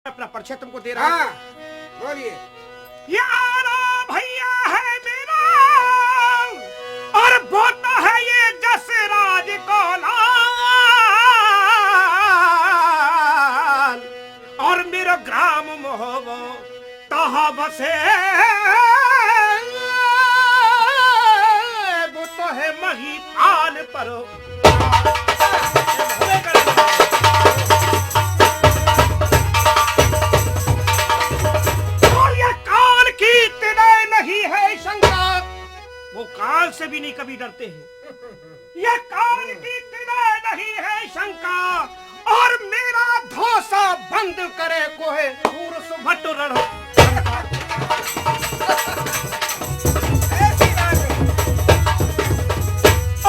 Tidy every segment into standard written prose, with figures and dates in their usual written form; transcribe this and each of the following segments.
अपना परिचय तुमको दे रहा है। बोलिए। यारा भैया है मेरा और बोता है ये जसराज को लाल और मेरा ग्राम मोहबो तहा बसे वो तो है महिपाल पर वो काल से भी नहीं कभी डरते हैं। ये काल की तिनय नहीं है शंका और मेरा धोसा बंद करे कोहे सूर सुभट रण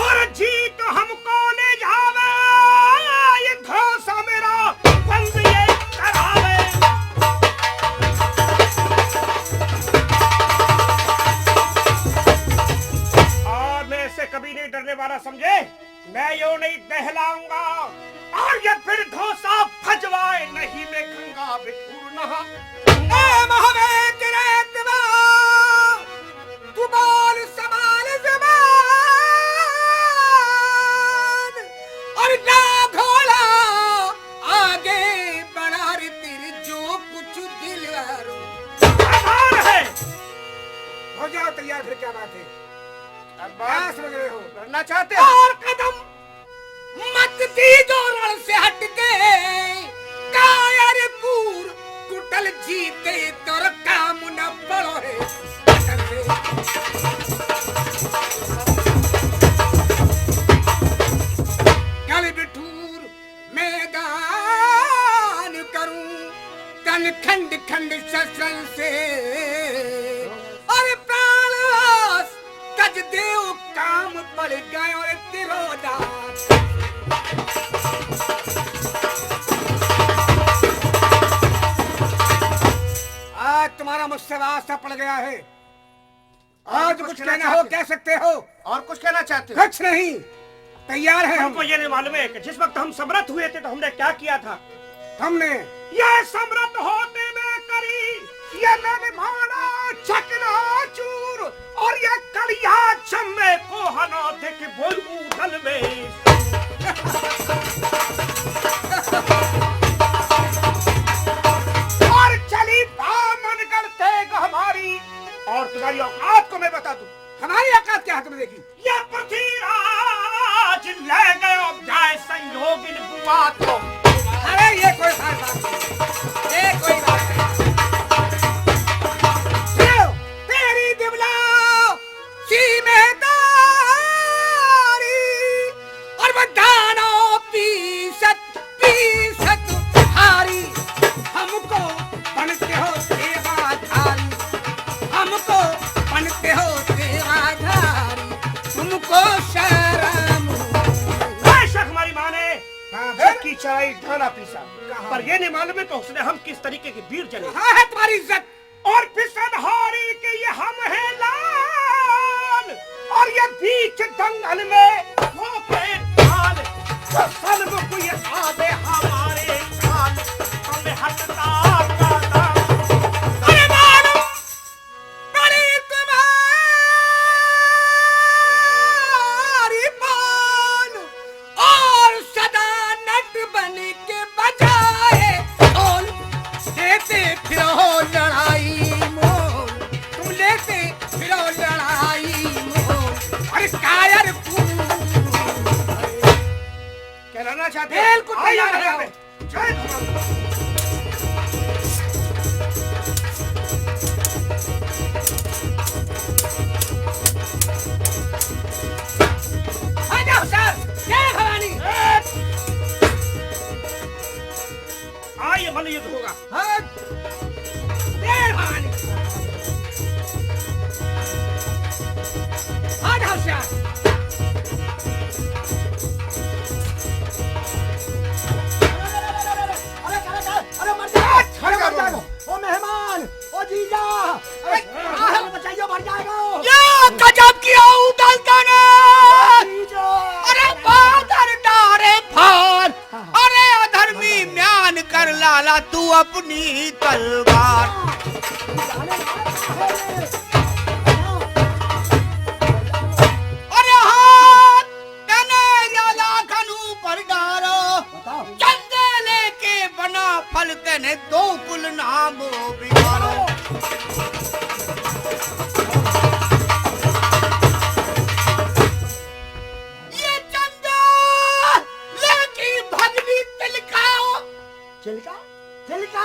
और जीत हमको ले जावे ये धोसा मेरा बंद ये करावे। कभी नहीं डरने वाला समझे, मैं यो नहीं दहलाऊंगा और ये फिर धोसा भजवाए नहीं मैं गंगा विठूर नहा और ना घोड़ा आगे बढ़ा रे तेरे जो कुछ दिल है। हो जाओ तैयार, फिर क्या बात है? समझ रहे हो? लड़ना चाहते हो? और कदम मत दीजो रण से हट के कायर पूर कुटल जीते तोर काम न पड़ो है। कल बिठूर मैदान करूं तन खंड खंड शस्त्रन से और प्राण तज देव काम पड़ गए और तिरोदा आज तुम्हारा मुझसे वास्ता पड़ गया है। आज कुछ कहना हो कह सकते हो। और कुछ कहना चाहते हो? कुछ नहीं, तैयार है। हमको ये नहीं मालूम है कि जिस वक्त हम समर्थ हुए थे तो हमने क्या किया था। हमने ये समर्थ होते में करी ये मैंने माना चकना चूर और ये कलिया चम्मे को हना थे कि बोल उदल में और चली बामन करते हमारी और तुम्हारी औकात को मैं बता दूं। हमारी औकात क्या है तुमने देखी? ये पृथ्वीराज ले गए अब जाए संयोगिन बुआ तो। अरे ये कोई बात नहीं, ये कोई बात नहीं। तेरी दिवला सी मेहदारी और बदानो पीसत पीसत हारी हमको बनते हो सेवाधारी, हमको बनते हो सेवाधारी, तुमको शर्म बेशक हमारी माँ ने की चाय खाना पीसा पर ये नहीं मालूम है कि उसने हम किस तरीके के वीर जने। हाँ है तुम्हारी इज्जत और फिसलहारी के ये हम हैं लाल और ये बीच दंगल में वो के ढाल सल्ब को ये आदे हमारे काल हमें हटता काटा अरे मानो बड़ी तुम्हारी मान और सदा नट बन के बजाए ढोल लेते फिरो लड़ाई मोल, तुम लेते फिरो लड़ाई मोल और कायर कहना चाहते हैं बिल्कुल तैयार है। ये मन युद्ध होगा। ओ मेहमान, ओ जीजा, बचाइए मर जाएगा। ये गजब किया उदलता ने। अरे बादर डारे फान, अरे अधर्मी म्यान कर लाला तू अपनी अपनी तलवार। अरे हाथ तने ज्यादा खनू पर डारो, चंदे लेके बना फल तने दो कुल नामो बिगाड़ो। चिल्का चिल्का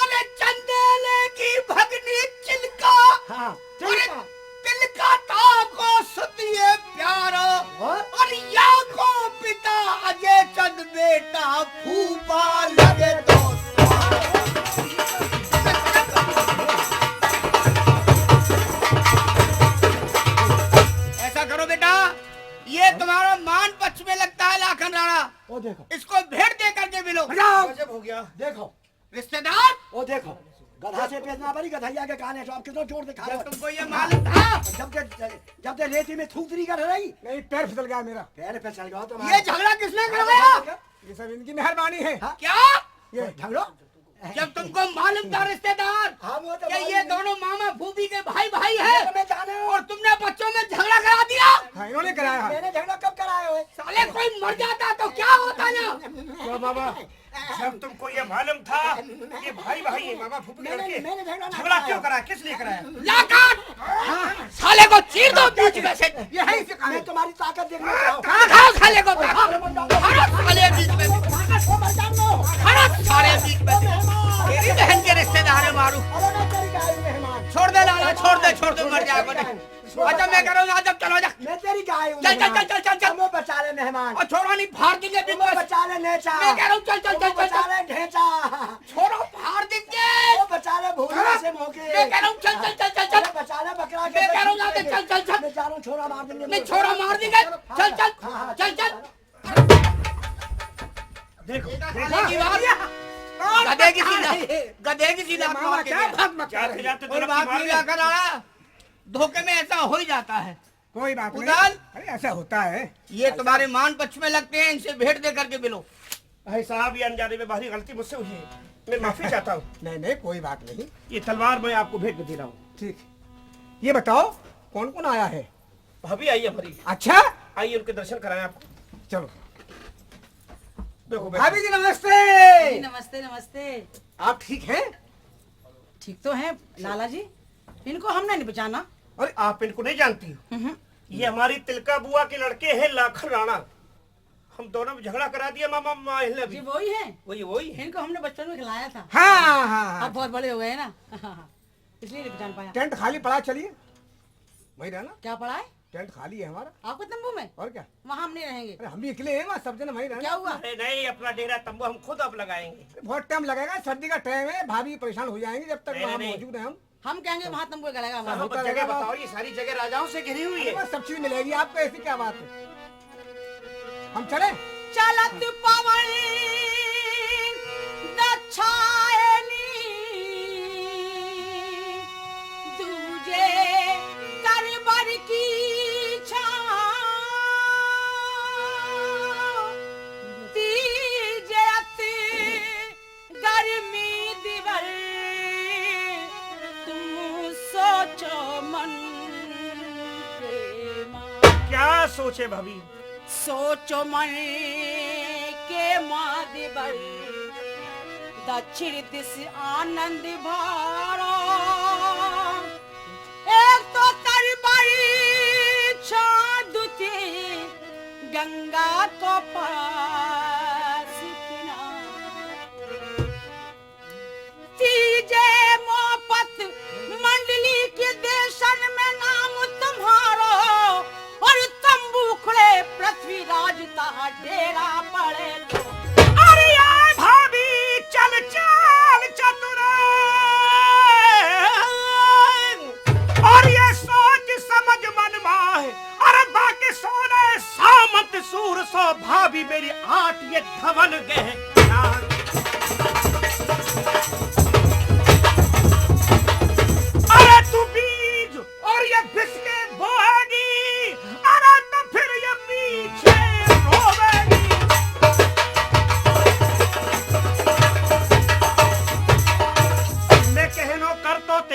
अरे चंदेले की भगनी चिल्का, हाँ अरे चिल्का तिलका ताको सुतिए प्यारो, और या को पिता अजय चंद बेटा फूफा लगे तो ऐसा करो बेटा, ये तुम्हारा मान पक्ष में लगता है लाखन राणा। ओ देखो, इसको भेंट दे करके मिलो। गजब हो गया। देखो रिश्तेदार, ओ देखो, गधा से पेजना बड़ी गधैया के कान है, तो आप कितना जोर दिखा रहे हो। तुमको ये मालूम था जब ते रेती में थूकरी कर रही, नहीं, पैर फिसल गया मेरा। पैर पे चल गया तो ये झगड़ा किसने करवाया? ये सब इनकी मेहरबानी है। हाँ? क्या ये झगड़ो जब तुमको मालूम था रिश्तेदार हाँ, वो तो कि ये मालूम दोनों मामा फूफी के भाई भाई है। है, तुम्हें जाने हो। और तुमने बच्चों में झगड़ा करा दिया। हाँ, इन्होंने कराया है। मैंने झगड़ा कब कराया हुए? साले कोई मर जाता तो क्या होता ना। तो बाबा, जब तुमको ये मालूम था ये भाई भाई है, मामा फूफी लड़के, मैंने झगड़ा क्यों कराया, किस लिए कराया? लाकाट साले को चीर दो बीच में से। ये है इसे मैं तुम्हारी ताकत देखना चाहूँ। खाओ साले को, खाओ साले बीच में, खाओ साले बीच में। तेरी बहन के रिश्तेदार मारू। छोड़ दे लाला, छोड़ दे मर जाएगा। अच्छा मैं करूँगा, जब चलो जा। मैं तेरी गाय हूँ। चल चल चल चल चल चल। वो बचा ले मेहमान, और छोड़ा नहीं फाड़ देंगे बीच वो में। बचा ले नेचा, मैं कह रहा हूँ चल चल चल वो चल बचा चल। ले ढेचा, छोड़ो फाड़ देंगे। वो बचा ले भूले से मौके, मैं कह रहा हूँ चल चल चल चल चल। वो बचा ले बकरा के, मैं कह रहा हूँ जाते चल चल चल। मैं जा रहा हूँ, छोरा मार देंगे। नहीं छोड़ा मार देंगे। चल चल चल चल। देखो गधे की बात, गधे की सीधा मामा क्या भाग मत जाते कर। जाते और बात नहीं लाकर आना, धोखे में ऐसा हो ही जाता है। कोई बात नहीं। उदाल। अरे ऐसा होता है। ये तुम्हारे मान पक्ष में लगते हैं, इनसे भेंट दे करके मिलो। भाई साहब, ये अनजाने में भारी गलती मुझसे हुई है, मैं माफी चाहता हूँ। नहीं नहीं, कोई बात नहीं। ये तलवार मैं आपको भेंट में दे रहा हूँ। ठीक, ये बताओ कौन कौन आया है? भाभी आई है हमारी, अच्छा, आइए उनके दर्शन कराएं आपको। चलो। देखो भाभी जी नमस्ते। नमस्ते नमस्ते। आप ठीक हैं? ठीक तो है लाला जी, इनको हमने नहीं बचाना। अरे आप इनको नहीं जानती हो, ये हमारी तिलका बुआ के लड़के हैं लाखन राणा। हम दोनों में झगड़ा करा दिया मामा माहिल ने भी। जी वही है, वही है। इनको हमने बचपन में खिलाया था। हाँ हाँ। अब बहुत बड़े हो गए ना, इसलिए नहीं पहचान पाया। टेंट खाली पड़ा, चलिए वही रहना। क्या पड़ा है टेंट खाली है हमारा। आपको तंबू में? और क्या, वहाँ हम नहीं रहेंगे। अरे हम भी अकेले हैं, वहाँ सब जन वही रहना। क्या हुआ? अरे नहीं, अपना डेरा तंबू हम खुद अब लगाएंगे। बहुत टाइम लगेगा, सर्दी का टाइम है, भाभी परेशान हो जाएंगे जब तक नहीं, वहाँ नहीं। मौजूद है हम। हम कहेंगे वहाँ तंबू लगाएगा हमारा। साहब, होता जगह रहेगा। बताओ, ये सारी जगह राजाओं से घिरी हुई है। बस सब चीज मिलेगी आपको, ऐसी क्या बात है। हम चले? चलत पवन दक्षायनी दूजे करबर की छाँव, तीजे अति गर्मी दिवर, तुम सोचो मन के माँ। क्या सोचे भाभी? सोचो मन के मादिबर, दक्षिण दिश आनंद भारो, एक तो तरबरी छादुती गंगा को पास किनारे, तीजे मोपत मंडली के देशन में नाम तुम्हारो, और तंबू खुले पृथ्वीराज का डेरा पड़े तो। अरे यार भाभी, चल चल चतुर, और ये सोच समझ मन माहे, अरे बाकी सोने सामंत सूर सो भाभी मेरी 8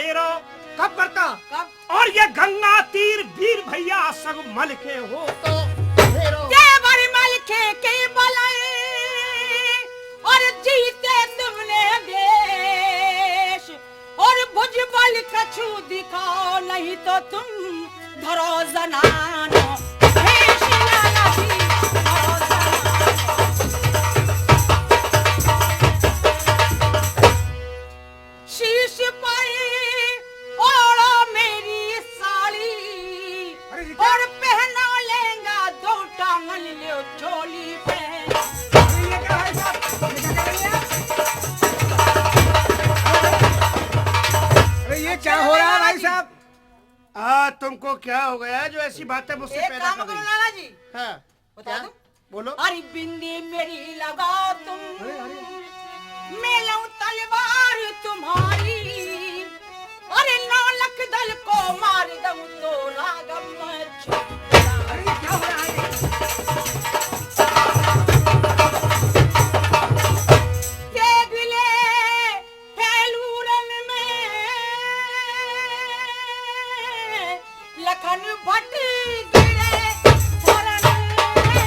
फेरो कब करता? कब? और ये गंगा तीर वीर भैया सब मल के हो तो फेरो। देवर मल के बलाए और जीते तुमने देश और भुजबल कछु दिखाओ नहीं तो तुम धरो जनानो भेष लाला जी, धरो जनानो। शीश पर ओढ़ो मेरी साड़ी और पहना लेंगा दो टांगन ले चोली पे। ये क्या है साहब? ये क्या कर रही है? अरे ये क्या हो रहा है भाई साहब? तुमको क्या हो गया जो ऐसी बातें मुझसे एक पैदा काम कर करो रही? लाला जी, हाँ, बता क्या? दूं? बोलो। अरे बिंदी मेरी लगाओ तुम, अरे अरे मैं लूं तलवार तुम्हारी, अरे नौलख दल को मार दूं तो रागम छुड़ा। अरे ये क्या हो रहा है? तेगले फैलूरन में लखन भट गिरे धरन में।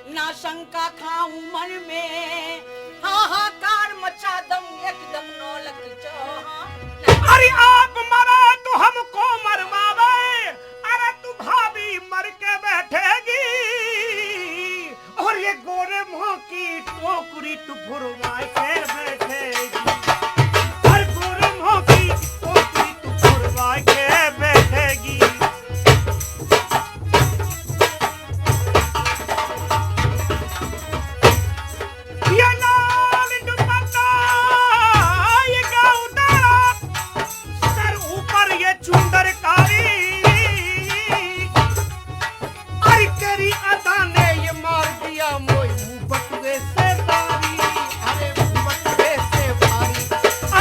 ना शंका खाऊं मन में, हाहाकार मचा दम एकदम नौलख चौहान। अरे आप मरा तो हमको मरवावे, अरे तू भाभी मर के बैठेगी और ये गोरे मुंह की टोकरी तू फुरवाए के बैठेगी, और गोरे मुंह की टोकरी तू फुरवाए के बैठेगी। ये लाल दुपट्टा, ये गाँव दारा, सर ऊपर ये चुंदर कारी, अरे तेरी अदा ने ये मार दिया मोई मुंह बटुए से भारी, अरे मुंह बटुए से भारी,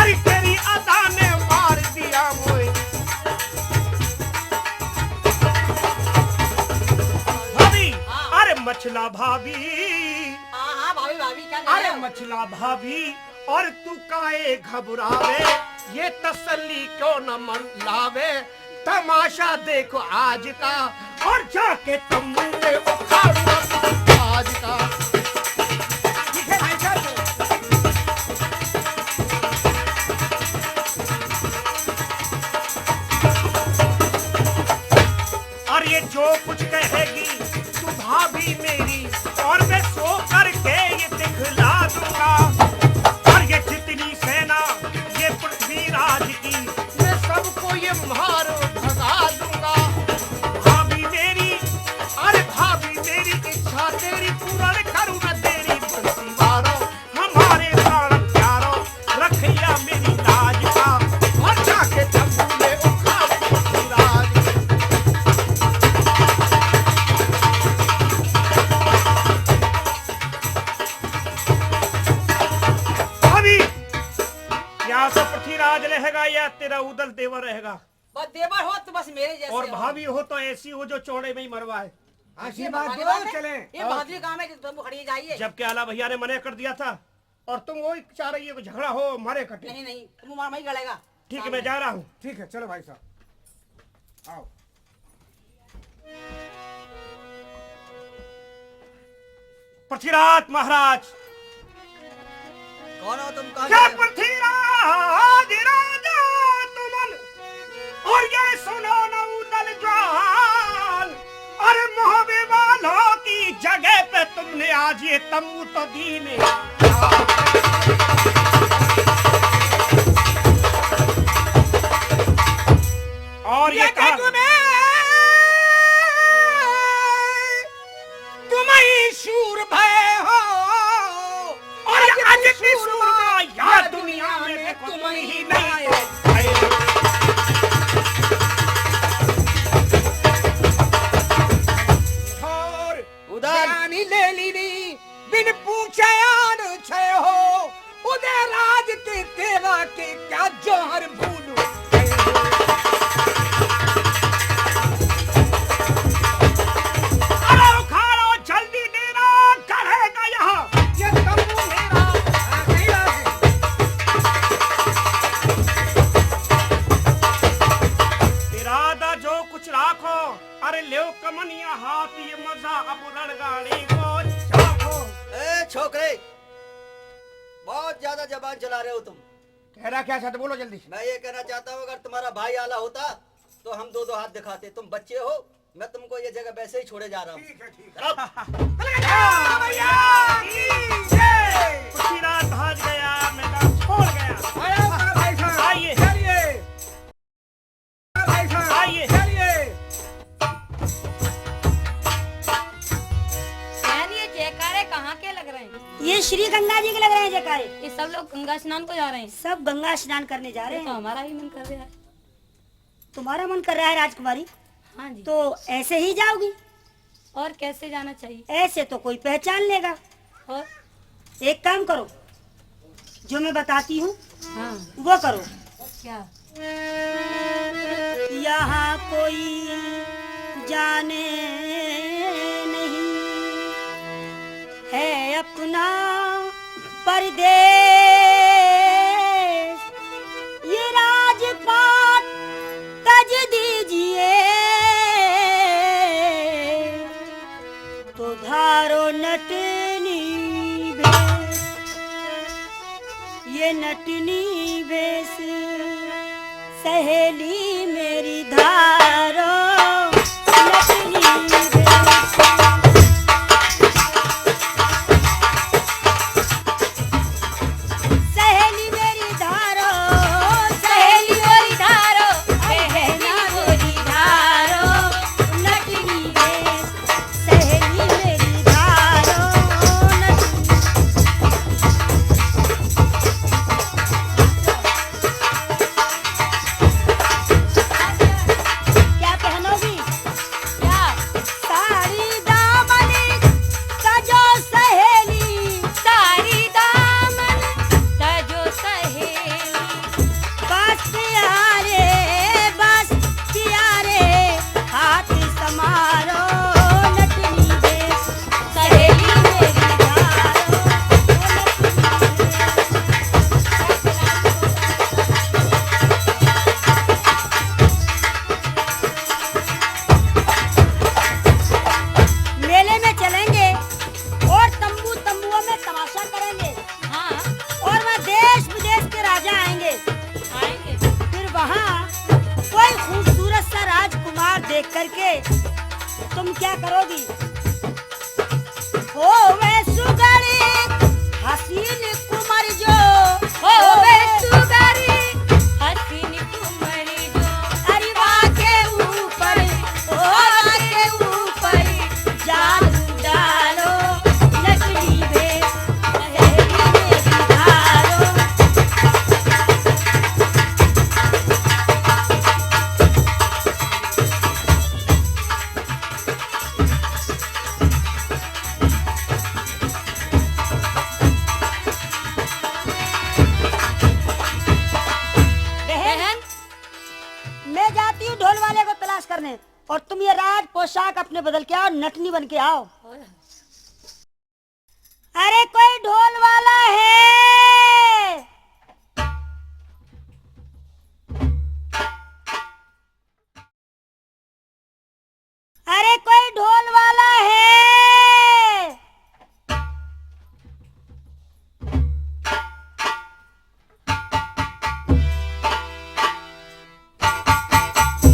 अरे तेरी अदा ने मार दिया मोई। भाभी, अरे मछला भाभी, हाँ भाभी भाभी क्या कर अरे रहे हो? मछला भाभी, और तू काहे घबरावे, ये तसल्ली क्यों न मन लावे, तमाशा देखो आज का और जाके तम्बू में उखाड़ो आज का। ठीक है भाई साहब। और ये जो कुछ कहेगी तू भाभी मेरी, और मैं सो करके ये दिखला दूंगा, और ये जितनी सेना ये पृथ्वीराज की, मैं सबको ये मार भगा दूंगा। भाभी मेरी, अरे भाभी मेरी इच्छा तेरी पूर्ण करूं मैं तेरी बंसी वारों, हमारे प्राण प्यारों रखिया मेरी लाज का, और जाके तंबू में उखाड़े पृथ्वीराज। भाभी, या तो पृथ्वीराज रहेगा या तेरा उदल देवर रहेगा, बस देवर हो तो बस मेरे जैसे और हो। भाभी हो तो ऐसी हो जो चौड़े में ही मरवाए। आशीर्वाद ये दो बात है? चले। ये बहादुरी काम है कि तुम खड़ी जाइए। जबकि आला भैया ने मने कर दिया था, और तुम वही चाह रही है कि झगड़ा हो मारे कटे। नहीं नहीं तुम मार मही गड़ेगा। ठीक है, मैं जा रहा हूँ। ठीक है चलो भाई साहब आओ। पृथ्वीराज महाराज, कौन हो तुम? कहाँ क्या से? पृथ्वीराज राजा तुमन, और ये सुनो नौदल जवान, अरे मोहबे वालों की जगह पे तुमने आज ये तंबू तो दीने। और ये कहा तुम ही शूर भय हो और आज की सूरमा या दुनिया में तुम ही नहीं। और उधर रानी ले लीनी बिन पूछे आन छे हो, उदय राज के तेरा के क्या जौहर भूलू। अरे ले कमनिया हाथ ये मजा अब रणगाड़ी को जाओ। ए छोकरे, बहुत ज्यादा जबान चला रहे हो तुम। कह रहा क्या चाहते, बोलो जल्दी। मैं ये कहना चाहता हूँ, अगर तुम्हारा भाई आला होता तो हम दो हाथ दिखाते। तुम बच्चे हो, मैं तुमको ये जगह वैसे ही छोड़े जा रहा हूँ। ठीक है, ठीक है। पसीना भाग गया, मैदान छोड़ गया। आइए चलिए आइए। बहन, ये जयकारे कहाँ के लग रहे हैं? ये श्री गंगा जी के लग रहे हैं जयकारे। ये सब लोग गंगा स्नान को जा रहे हैं। सब गंगा स्नान करने जा रहे तो हैं। हमारा भी मन कर रहा है। तुम्हारा मन कर रहा है राजकुमारी, हाँ जी। तो ऐसे ही जाओगी? और कैसे जाना चाहिए? ऐसे तो कोई पहचान लेगा। और एक काम करो, जो मैं बताती हूँ हाँ, वो करो। क्या? यहाँ कोई जाने नहीं है अपना परदेश, ये राजपाट तज दीजिए तो धारो नटनी भेष, ये नटनी भेष सहेली मेरी धारो नटनी भेष। सहेली मेरी धारो, सहेली मेरी धारो, बहना मेरी धारो नटनी भेष, सहेली मेरी धारो नटनी। क्या पहनोगी? क्या? साड़ी दामन सजो सहेली, सारी दामन तजो सहेली, बस प्यारे बस प्यारे हाथ समारो नटनी भेष, सहेली मेरी धारो नटनी भेष। मेले में चलेंगे और तंबुओं में तमाशा करेंगे, हाँ और वहाँ देश विदेश के राजा आएंगे। आएंगे। फिर वहाँ कोई खूबसूरत सा राजकुमार देख करके तुम क्या करोगी? हो वे सुगड़ी हसीन कुंवर जो, हो वे सुगरी हसीन कुंवरी जो, अरिवा के ऊपर, ओवा के ऊपर जादू डालो नकली भेष, सहेली मेरी धारो। बहन, मैं जाती हूँ ढोल वाले को तलाश करने, और तुम ये राज पोशाक अपने बदल के आओ, नटनी बन के आओ। अरे कोई ढोल वाला है? अरे कोई ढोल वाला है?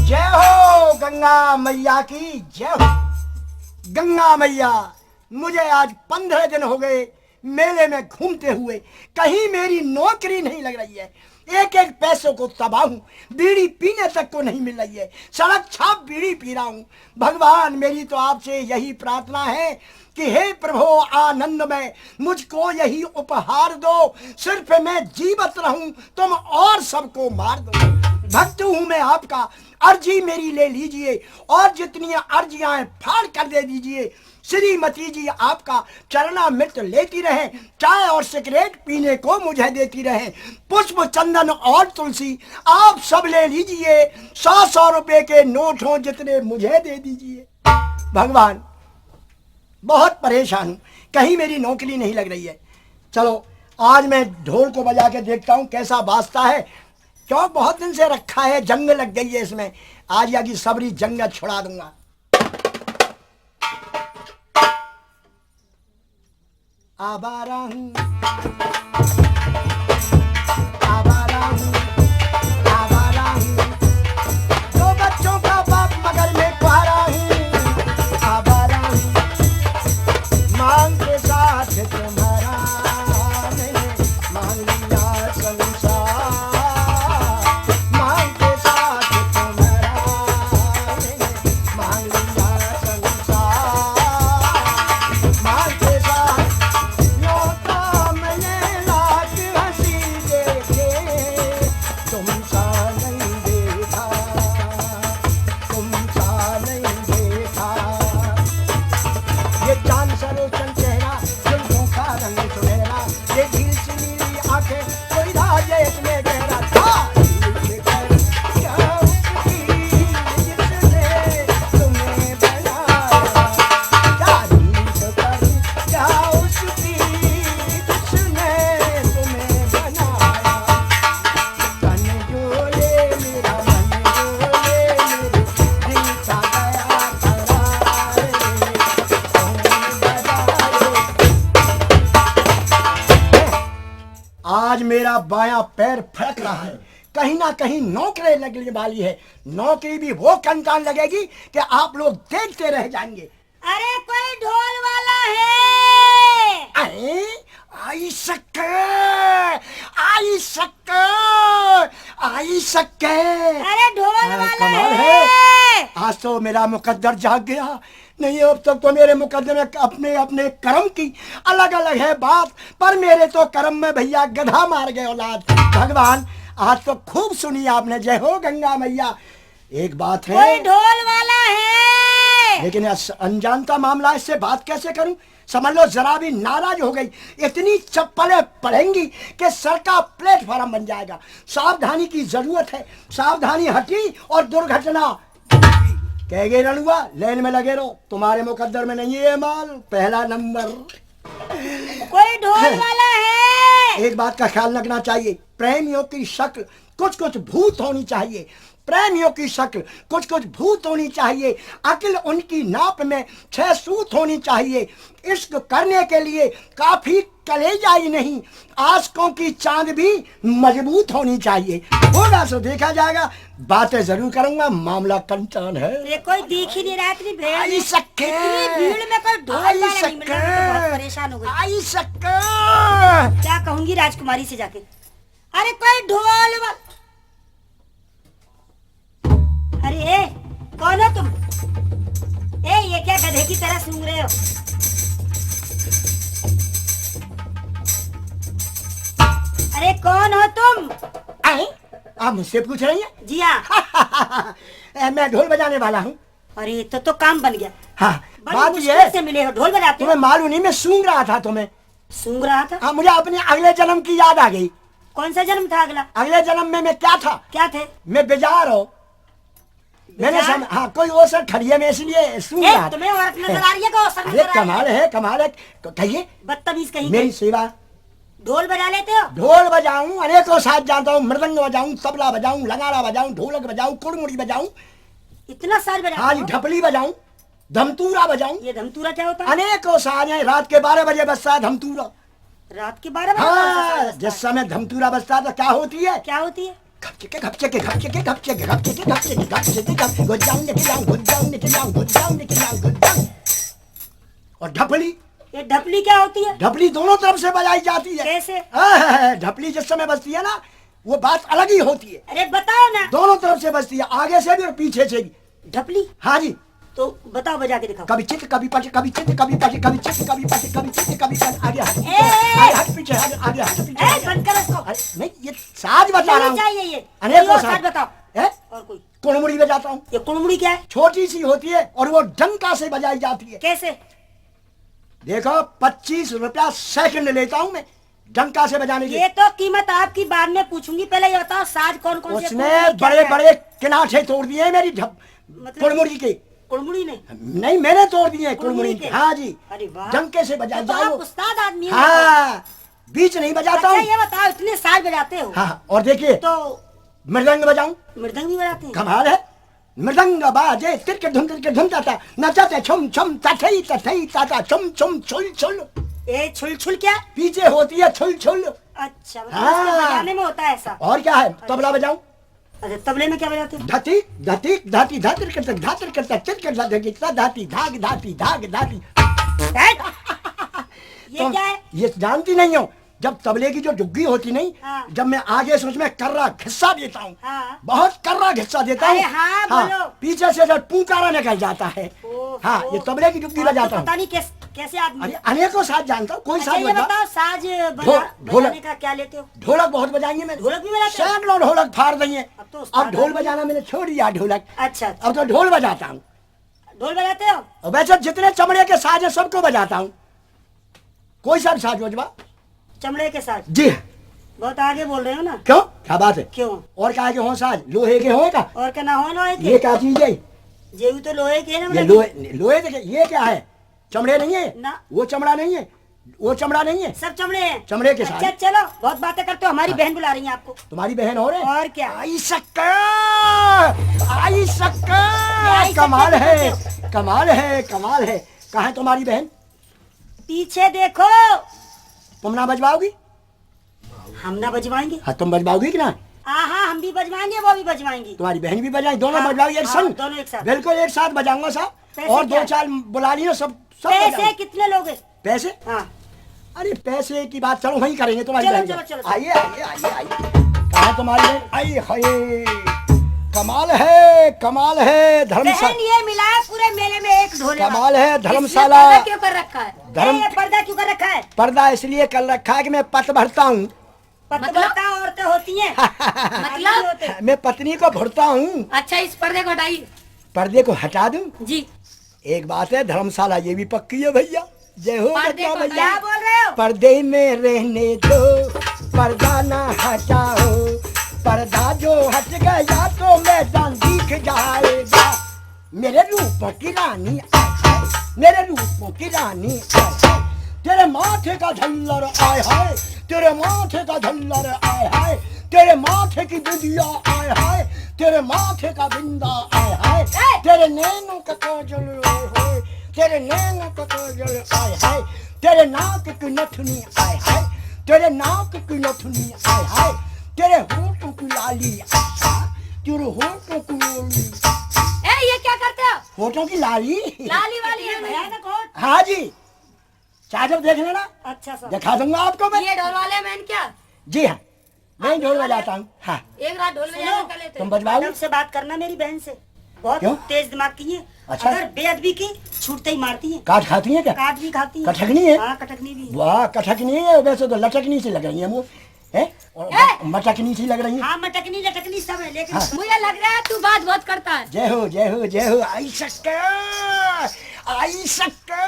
जय हो गंगा मैया की जय हो। गंगा मैया, मुझे आज 15 दिन हो गए मेले में घूमते हुए, कहीं मेरी नौकरी नहीं लग रही है। एक एक पैसों को तबाह हूँ, बीड़ी पीने तक को नहीं मिल रही है, सड़क छाप बीड़ी पी रहा हूँ। भगवान, मेरी तो आपसे यही प्रार्थना है कि हे प्रभु आनंद में मुझको यही उपहार दो, सिर्फ मैं जीवित रहूं, तुम और सबको मार दो। भक्त हूं मैं आपका, अर्जी मेरी ले लीजिए और जितनी अर्जियां हैं फाड़ कर दे दीजिए। श्रीमती जी आपका चरणामृत लेती रहें, चाय और सिगरेट पीने को मुझे देती रहें, पुष्प चंदन और तुलसी आप सब ले लीजिए, 100-100 रुपए के नोट हों जितने मुझे दे दीजिए। भगवान, बहुत परेशान हूं, कहीं मेरी नौकरी नहीं लग रही है। चलो आज मैं ढोल को बजा के देखता हूं कैसा बाजता है। चौक बहुत दिन से रखा है, जंग लग गई है इसमें। आज या की सबरी जंग छुड़ा दूंगा। आवारा हूँ, आवारा हूँ, आवारा हूँ, दो बच्चों का बाप मगर मैं कुआरा हूँ। आवारा हूँ, मांग के साथ तुम्हारा मैंने मांग लिया संसार। मांग के साथ तुम्हारा मैंने मांग लिया संसार। मांग के साथ लौटा मैंने लाख हंसी देखे, तुम सा नहीं देखा, तुम सा नहीं देखा। ये चांद सरोजन चेहरा, जुल्फों का रंग सुनहरा, ये झील सी नीली आंखें, कोई राज है इसमें गहरा। तारीफ कर क्या उसकी जिसने तुम्हें बनाया, तारीफ कर क्या उसकी जिसने तुम्हें बनाया। तन डोले मेरा मन डोले मेरे दिल का गया करार रे, कौन बजाए। आज मेरा बायां पैर फड़क रहा है, कहीं ना कहीं नौकरी लगने वाली है। नौकरी भी वो कंटान लगेगी कि आप लोग देखते रह जाएंगे। अरे कोई ढोल वाला है? अरे आई शक्कर, आई शक्कर, आई शक्कर। अरे ढोल वाला कमाल है? आज तो मेरा मुकद्दर जाग गया। नहीं अब तक तो मेरे मुकद्दर में अपने अपने कर्म की अलग अलग है बात, पर मेरे तो कर्म में भैया गधा मार गए औलाद। भगवान आज तो खूब सुनी आपने, जय हो गंगा मैया। एक बात कोई है ढोल वाला है? लेकिन अनजानता मामला, इससे बात कैसे करूं? समझ लो जरा भी नाराज हो गई, इतनी चप्पलें पड़ेंगी कि सर का प्लेटफॉर्म बन जाएगा। सावधानी की जरूरत है। सावधानी हटी और दुर्घटना कह गए रणुआ, लाइन में लगे रहो, तुम्हारे मुकद्दर में नहीं है माल, पहला नंबर। कोई ढोल वाला है? एक बात का ख्याल रखना चाहिए, प्रेमियों की शक्ल कुछ कुछ भूत होनी चाहिए। प्रेमियों की शक्ल कुछ कुछ भूत होनी चाहिए। अक्ल उनकी नाप में 6 सूत होनी चाहिए। इश्क करने के लिए काफी कलेजा ही नहीं, आशिकों की चांद भी मजबूत होनी चाहिए। होगा सो देखा जाएगा, बातें जरूर करूंगा, मामला कंचन है। ये कोई दिख ही नहीं रहा, इतनी भीड़ आई में। शक्कर, इतनी भीड़ में कोई ढोल आई वाला नहीं मिला, मैं तो बहुत शक्कर, परेशान हो गई। आई शक्कर। क्या कहूंगी राजकुमारी से जाके? अरे कोई ढोल वाला। अरे ए, कौन हो तुम? ए ये क्या गधे की तरह सूंघ रहे हो? अरे कौन हो तुम? आए? आप मुझसे पूछ रही हैं? जी हाँ। मैं ढोल बजाने वाला हूँ। अरे तो काम बन गया। हाँ, बड़ी बात मुश्किल ये से मिले हो, ढोल बजाते हो? तुम्हें मालूम नहीं, मैं सूंघ रहा था तुम्हें। सूंघ रहा था? हाँ, मुझे अपने अगले जन्म की याद आ गई। कौन सा जन्म था अगला? अगले जन्म में मैं क्या था? क्या थे? मैं बेजार हूँ। मैंने बेजार? हाँ, कोई ओसर खड़ी है, मैं इसलिए सूंघ ए, रहा था। तुम्हें औरत नजर आ रही है? कौन औरत अरे नजर आ रही कमाल है, कमाल है। कहिए, बदतमीज कहीं मेरी के। सेवा। ढोल बजा लेते हो? ढोल बजाऊं, अनेकों साथ जानता हूँ, मृदंग बजाऊं, तबला बजाऊं, लंगाड़ा बजाऊं, ढोलक बजाऊं, कुड़मुड़ी बजाऊं, इतना साज बजाते हाँ हो? ढपली बजाऊं, धमतूरा बजाऊं, ये धमतूरा क्या होता है? अनेकों साज हैं। रात के 12 बजे बजता है धमतूरा। रात के 12 बजे हाँ, बजता है? जिस समय धमतूरा बजता है तो क्या होती है? क्या होती है? घपचके घपचके घपचके घपचके घपचके घपचके घपचके घप गुजाऊं निकलाऊं गुजाऊं निकलाऊं गुजाऊं निकलाऊं गुजाऊं। और ढपली, ये ढपली क्या होती है? ढपली दोनों तरफ से बजाई जाती है। कैसे? ढपली जिस समय बजती है ना, वो बात अलग ही होती है। अरे बताओ ना। दोनों तरफ से बजती है, आगे से भी और पीछे से भी। ढपली हाँ जी, तो बताओ, बजा के दिखाओ। कभी चित कभी पट कभी चित कभी पट कभी चित कभी पट कभी चित कभी पट, आगे हट पीछे, ए! आगे हट पीछे, आगे हट पीछे। ए, बंद करो इसको। अरे नहीं, ये साज बजा रहा नहीं हूँ। चाहिए ये। अनेकों कोई और साज। साज बताओ। है? और कोई? कुड़मुड़ी बजाता हूँ। ये कुड़मुड़ी क्या है? छोटी सी होती है और वो डंका से बजाई जाती है। कैसे? देखो, 25 रुपया सेकंड लेता हूँ मैं डंका से बजाने ये की। तो कीमत आपकी बाद में पूछूंगी, पहले ये बताओ साज कौन कौन से? उसने कुड़मुड़ी क्या बड़े क्या है? बड़े किनाठे तोड़ दिए मेरी मतलब- कुड़मुड़ी के। कुड़मुड़ी ने? नहीं, मैंने तोड़ दिए कुड़मुड़ी कुड़मुड़ी के। के? हाँ जी, अरे वाह, डंके से बजाई तो आप जाओ। उस्ताद आदमी हो। हाँ, बीच नहीं बजाता अच्छा हूँ। ये बताओ, इतने साज बजाते हो? हाँ, और देखिए, तो मृदंग बजाऊं? मृदंग भी बजाते हैं? कमाल है। मृदंग बाजे तिरके धुम ताता नचाते छम छम तथई तथई ताता छम छम छुल छुल। ए छुल छुल क्या? पीछे होती है छुल छुल। अच्छा मतलब हाँ। उसके बजाने में होता है ऐसा। और क्या है? तबला बजाऊं? अच्छा तबले में क्या बजाते हैं? धती धती धाती धातिर करता तिरकर धाती धाग धाती धाग धाती। ये क्या है? ये जानती नहीं हो? जब तबले की जो डुग्गी होती नहीं, हाँ। जब मैं आगे से उसमें कर्रा घिस्सा देता हूँ, हाँ। बहुत कर्रा घिस्सा देता हूँ, अरे हाँ, बोलो। पीछे से जब पुकारा निकल जाता है। ओहो। हाँ, ये तबले की डुग्गी और तो बजाता हूँ। पता नहीं कैसे आदमी। अरे अनेकों साज जानता हूँ, कोई अच्छा साज ये बजा। बताओ साज ढोलक। बजाने का क्या लेते हो? ढोलक बहुत बजाएंगे मैं। ढोलक भी बजाते हो? सैकड़ों ढोलक फाड़ देंगे। अब तो उस्ताद अब ढोल आदमी। बजाना मैंने छोड़ दिया ढोलक। अच्छा अच्छा। अब तो ढोल बजाता हूँ। ढोल बजाते हो? और वैसे जितने चमड़े के साज है सबको बजाता हूँ। कोई सा भी साज बजवा। चमड़े के साज? जी। बहुत आगे बोल रहे हो ना। क्यों? क्या बात है? क्यों? और क्या के हो साज? लोहे के हो का? और क्या ना हो लोहे ये के? क्या चीज है? जेबी तो लोहे के है ना। ये मतलब लोहे के। ये क्या है? चमड़े नहीं है ना। वो चमड़ा नहीं है, वो चमड़ा नहीं है, सब चमड़े हैं। चमड़े के साथ। अच्छा चलो बहुत बातें करते हो। हमारी बहन बुला रही है आपको। तुम्हारी बहन हो रहे? और क्या? आई सक्का, आई सक्का। आई सक्का कमाल है, कहते कमाल है, कमाल है। कहाँ है तुम्हारी बहन? पीछे देखो। तुम ना बजवाओगी? हम ना बजवाएंगे? हाँ, तुम बजवाओगी कि ना? हाँ हम भी बजवाएंगे वो भी बजवाएंगी। तुम्हारी बहन भी बजाएगी, दोनों हाँ, बजवाओगी एक हाँ, संग? दोनों एक साथ। बिल्कुल एक साथ बजाऊंगा साहब। पैसे और क्या? दो चार बुला लियो, सब सब पैसे बजाऊंगा। कितने लोगे? पैसे? हाँ अरे पैसे की बात चलो वहीं करेंगे तुम्हारी चलो, बहन चलो, को। चलो, चलो। आइए आइए आइए आइए। कहाँ है तुम्हारी बहन? आई हाय, कमाल है, कमाल है। बहन धर्मशाला, ये मिला है पूरे मेले में एक ढोले। कमाल है। धर्मशाला पर्दा क्यों कर रखा है? धर्म पर्दा क्यों कर रखा है? पर्दा इसलिए कर रखा है कि मैं पत भरता हूँ। पतवरता औरतें होती हैं। आदमी होते हैं। मैं पत्नी को भरता हूँ। अच्छा इस पर्दे को हटाइए। पर्दे को हटा दूं? जी एक बात है, धर्मशाला ये भी पक्की है भैया। जय हो पर्दे बच्चा को भैया। क्या बोल रहे हो? पर्दे में रहने दो, पर्दा ना हटाओ। पर्दा जो हट गया तो मैदान दिख जाएगा। मेरे रूपों की रानी आए हाय, मेरे रूपों की रानी आए हाय। तेरे माथे का झल्लर आए हाय, तेरे माथे का झल्लर आए हाय। तेरे माथे की बिंदिया आए हाय, तेरे माथे का बिंदा आए हाय। तेरे नैनों का काजल आए हाय, तेरे नैनों का काजल आए हाय। तेरे नाक की नथुनी आए हाय, तेरे नाक की नथुनी आए हाय। तेरे होठों की लाली आए हाय, तेरे होठों की लाली। ए ये क्या करते हो? होठों की लाली? लाली वाली है नहीं। भयानक हो। हाँ जी, चाहे जब देख लेना, अच्छा सर। दिखा दूंगा आपको मैं। ये ढोल वाले मैन क्या? जी हाँ, मैं ढोल बजाता हूँ। हाँ, एक रात ढोल बजाना कर लेते तुम हैं। बजवाओगे? मैडम से बात करना मेरी बहन से। बहुत क्यों? तेज दिमाग की है। अच्छा। अगर बेअदबी की छूटते ही मारती है। काट खाती है क्या? काट भी खाती है। कटकनी है? हाँ कटकनी भी है। वाह, कटकनी है। वैसे तो लटकनी सी लग रही है मुँह है, और मटकनी सी लग रही है। हाँ मटकनी लटकनी सब है लेकिन हाँ। मुझे लग रहा है तू बात बहुत करता है। जय हो जय हो जय हो। आई सक्का, आई सक्का।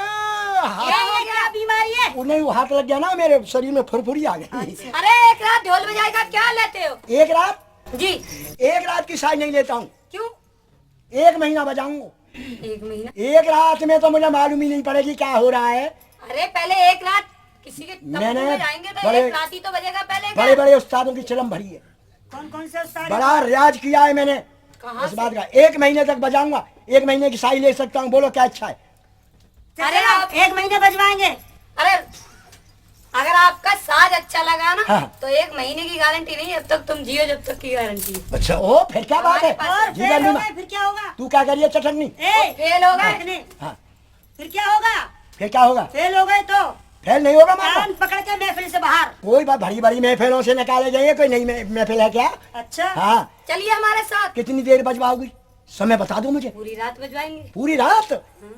ये क्या बीमारी है? उन्हें वो हाथ लग गया ना, मेरे शरीर में फुरफुरी आ गई। अरे एक रात ढोल बजाएगा क्या लेते हो? एक रात, जी एक रात की साज नहीं लेता हूँ, क्यों? 1 महीना बजाऊंगा। 1 महीना? एक रात में तो मुझे मालूम ही नहीं पड़ेगी क्या हो रहा है। अरे पहले एक रात किसी के तंबू मैंने में जाएंगे तो बड़े- एक रात ही तो बजेगा पहले क्या? बड़े बड़े उस्तादों की चिलम भरी है, कौन कौन से उस्ताद? बड़ा रियाज किया है मैंने कहाँ इस से? बात का। 1 महीने तक बजाऊंगा, 1 महीने की साई ले सकता हूँ। बोलो क्या अच्छा है? अरे चलो, आप 1 महीने बजवाएंगे। अरे अगर आपका साज अच्छा लगा ना हाँ। तो 1 महीने की गारंटी नहीं, अब तक तुम जियो जब तक की गारंटी है। अच्छा, ओ फिर क्या बात है? हमारे और जीवन फेल हो बीमा। गए फिर क्या होगा? तू क्या करिए चटकनी? ए, फेल हो गए? देखने, हाँ, फिर क्या होगा? फिर क्या होगा? फेल हो गए तो फेल नहीं होगा मामा। कान पकड़ के महफिल से बाहर। कोई बात, बड़ी बड़ी महफिलों से निकाले जाइए, कोई नई महफिल है क्या? अच्छा हाँ, चलिए हमारे साथ। कितनी देर बजवाओगी? समय बता दो मुझे। पूरी रात बजवाएंगे। पूरी रात?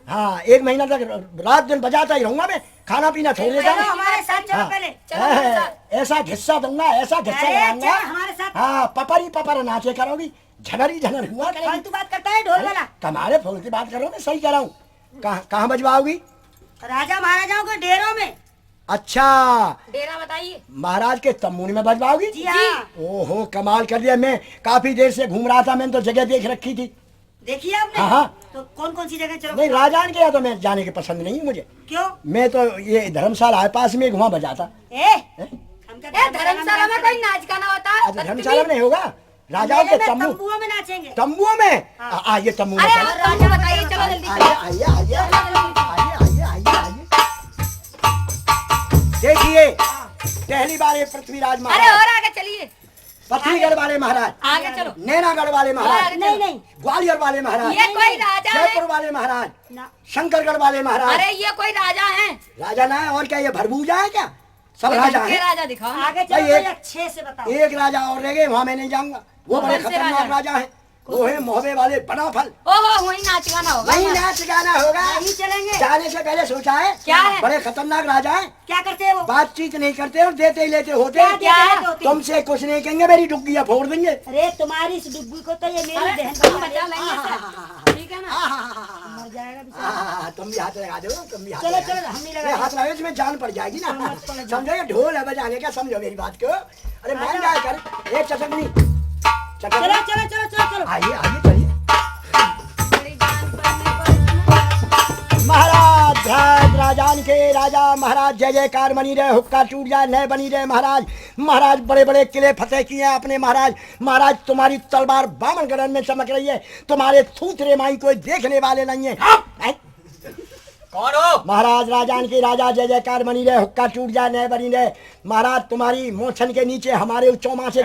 हाँ, 1 महीना तक रात दिन बजाता ही रहूंगा मैं, खाना पीना छोड़ देता चलो हूँ। हमारे साथ चलो हाँ। पहले। चलो हमारे साथ। ऐसा घिस्सा दूंगा, ऐसा घिस्सा अरे, लगाऊंगा। चल हमारे साथ। हाँ, पपरी पपर नाचे करोगी, झनरी झनर हुआ करेगी। फालतू बात करता है ढोल वाला। तुम्हारे फोन की बात करो, मैं सही कह रहा हूँ। कहाँ बजवाओगी? राजा महाराजाओं के डेरों में। अच्छा, डेरा बताइए। महाराज के तम्बू में बजवाओगी? जी हाँ। ओहो, कमाल कर दिया। मैं काफी देर से घूम रहा था, मैंने तो जगह देख रखी थी। देखिए आपने? हाँ, हाँ। तो कौन कौन सी जगह चलो? नहीं, राजान के यहाँ तो मैं जाने के पसंद नहीं मुझे। क्यों? मैं तो ये धर्मशाला है पास में, वहाँ बजाता। ए हैं? हम क्या ए धर्मशाला में कोई नाच गाना होता है? अच्छा, धर्मशाला में नहीं होगा? राजाओं के तंबू, तंबुओं में नाचेंगे। तंबुओं में आइए, तंबू में अरे चलो। और राजा बताइए, चलो जल्दी आइए आइए आइए आइए आइए आइए। देखिए पहली बार ये पृथ्वीराज अरे महाराज, और आगे चलिए, पत्नीगढ़ वाले महाराज, आगे चलो। नैनागढ़ वाले महाराज, नहीं नहीं, ग्वालियर वाले महाराज, ये कोई राजा है? जयपुर वाले महाराज, ना। शंकरगढ़ वाले महाराज। अरे ये कोई राजा है? राजा ना है, और क्या ये भरबूजा है क्या? सब राजा के है। राजा दिखाओ। आगे भाई चलो, एक- कोई अच्छे से बताओ। एक राजा और रह गए, वहाँ मैं नहीं जाऊंगा। वो बड़े कौन से खतरनाक राजा? राजा है, वो है मोहबे वाले बनाफल। ओहो, वही नाच गाना होगा। वही नाच गाना होगा। नहीं चलेंगे। जाने से पहले सोचा है क्या है? बड़े खतरनाक राजा है, क्या करते हैं वो? बातचीत नहीं करते और देते ही लेते होते। क्या देते हैं तो? तुमसे कुछ नहीं कहेंगे, मेरी डुग्गिया फोड़ देंगे। अरे तुम्हारी इस डुब्बी को तो ये मेरी अरे, बहन तुम बना बचा लेगी। लेंगे, ठीक है ना? मर जाएगा बेचारा। तुम भी हाथ लगा दो, तुम भी हाथ चलो लगा चलो, दो। हम नहीं ये लगा। हाथ लगाओ, इसमें जान पड़ जाएगी ना। मत पड़ जाए। समझो, ये ढोल है बजाने का, समझो मेरी बात को। अरे मान जाए कर, एक चटकनी चलो चटकनी। चलो चलो चलो चलो। आइए आइए चलिए। बड़ी जान पर महाराज ध्यान राजान के राजा महाराज, जय जयकार बनी रहे, हुक्का टूट जाए नए बनी रहे महाराज। महाराज बड़े बड़े किले फतेह किए हैं आपने महाराज। महाराज तुम्हारी तलवार बामनगढ़ में चमक रही है, तुम्हारे थूथरे माई कोई देखने वाले नहीं है। हैं? कौन हो? महाराज राजान के राजा, जय जयकार बनी रहे, हुक्का टूट जाए नए बनी रहे। महाराज तुम्हारी मोछन के नीचे हमारे चौमासे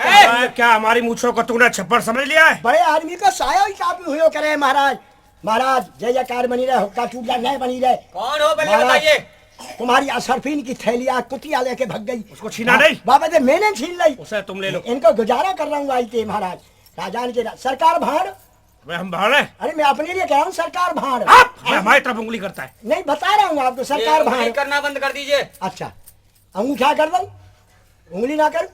क्या हमारी मूछों को तूने छप्पर समझ लिया है? बड़े आदमी का साया ही काफी हुए करे महाराज। महाराज जय जयकार बनी रहे, हुक्का टूट जाए नए बनी रहे। कौन हो पहले महाराज, बताइए। तुम्हारी असरफीन की थैलियां कुतिया लेके भग गई। उसको छीना नहीं? बाबा दे मैंने छीन ली। उसे तुम ले लो। इनको गुजारा कर रहा हूँ आई थे महाराज। राजान के सरकार भाड़। वे हम भाड़ है? अरे मैं अपने लिए कह रहा हूँ सरकार भाड़। मैं हमारी तरफ उंगली करता है। नहीं बता रहा हूँ आपको, सरकार ये भाड़। करना बंद कर दीजिए। अच्छा अंगूठा कर दूं, उंगली ना कर?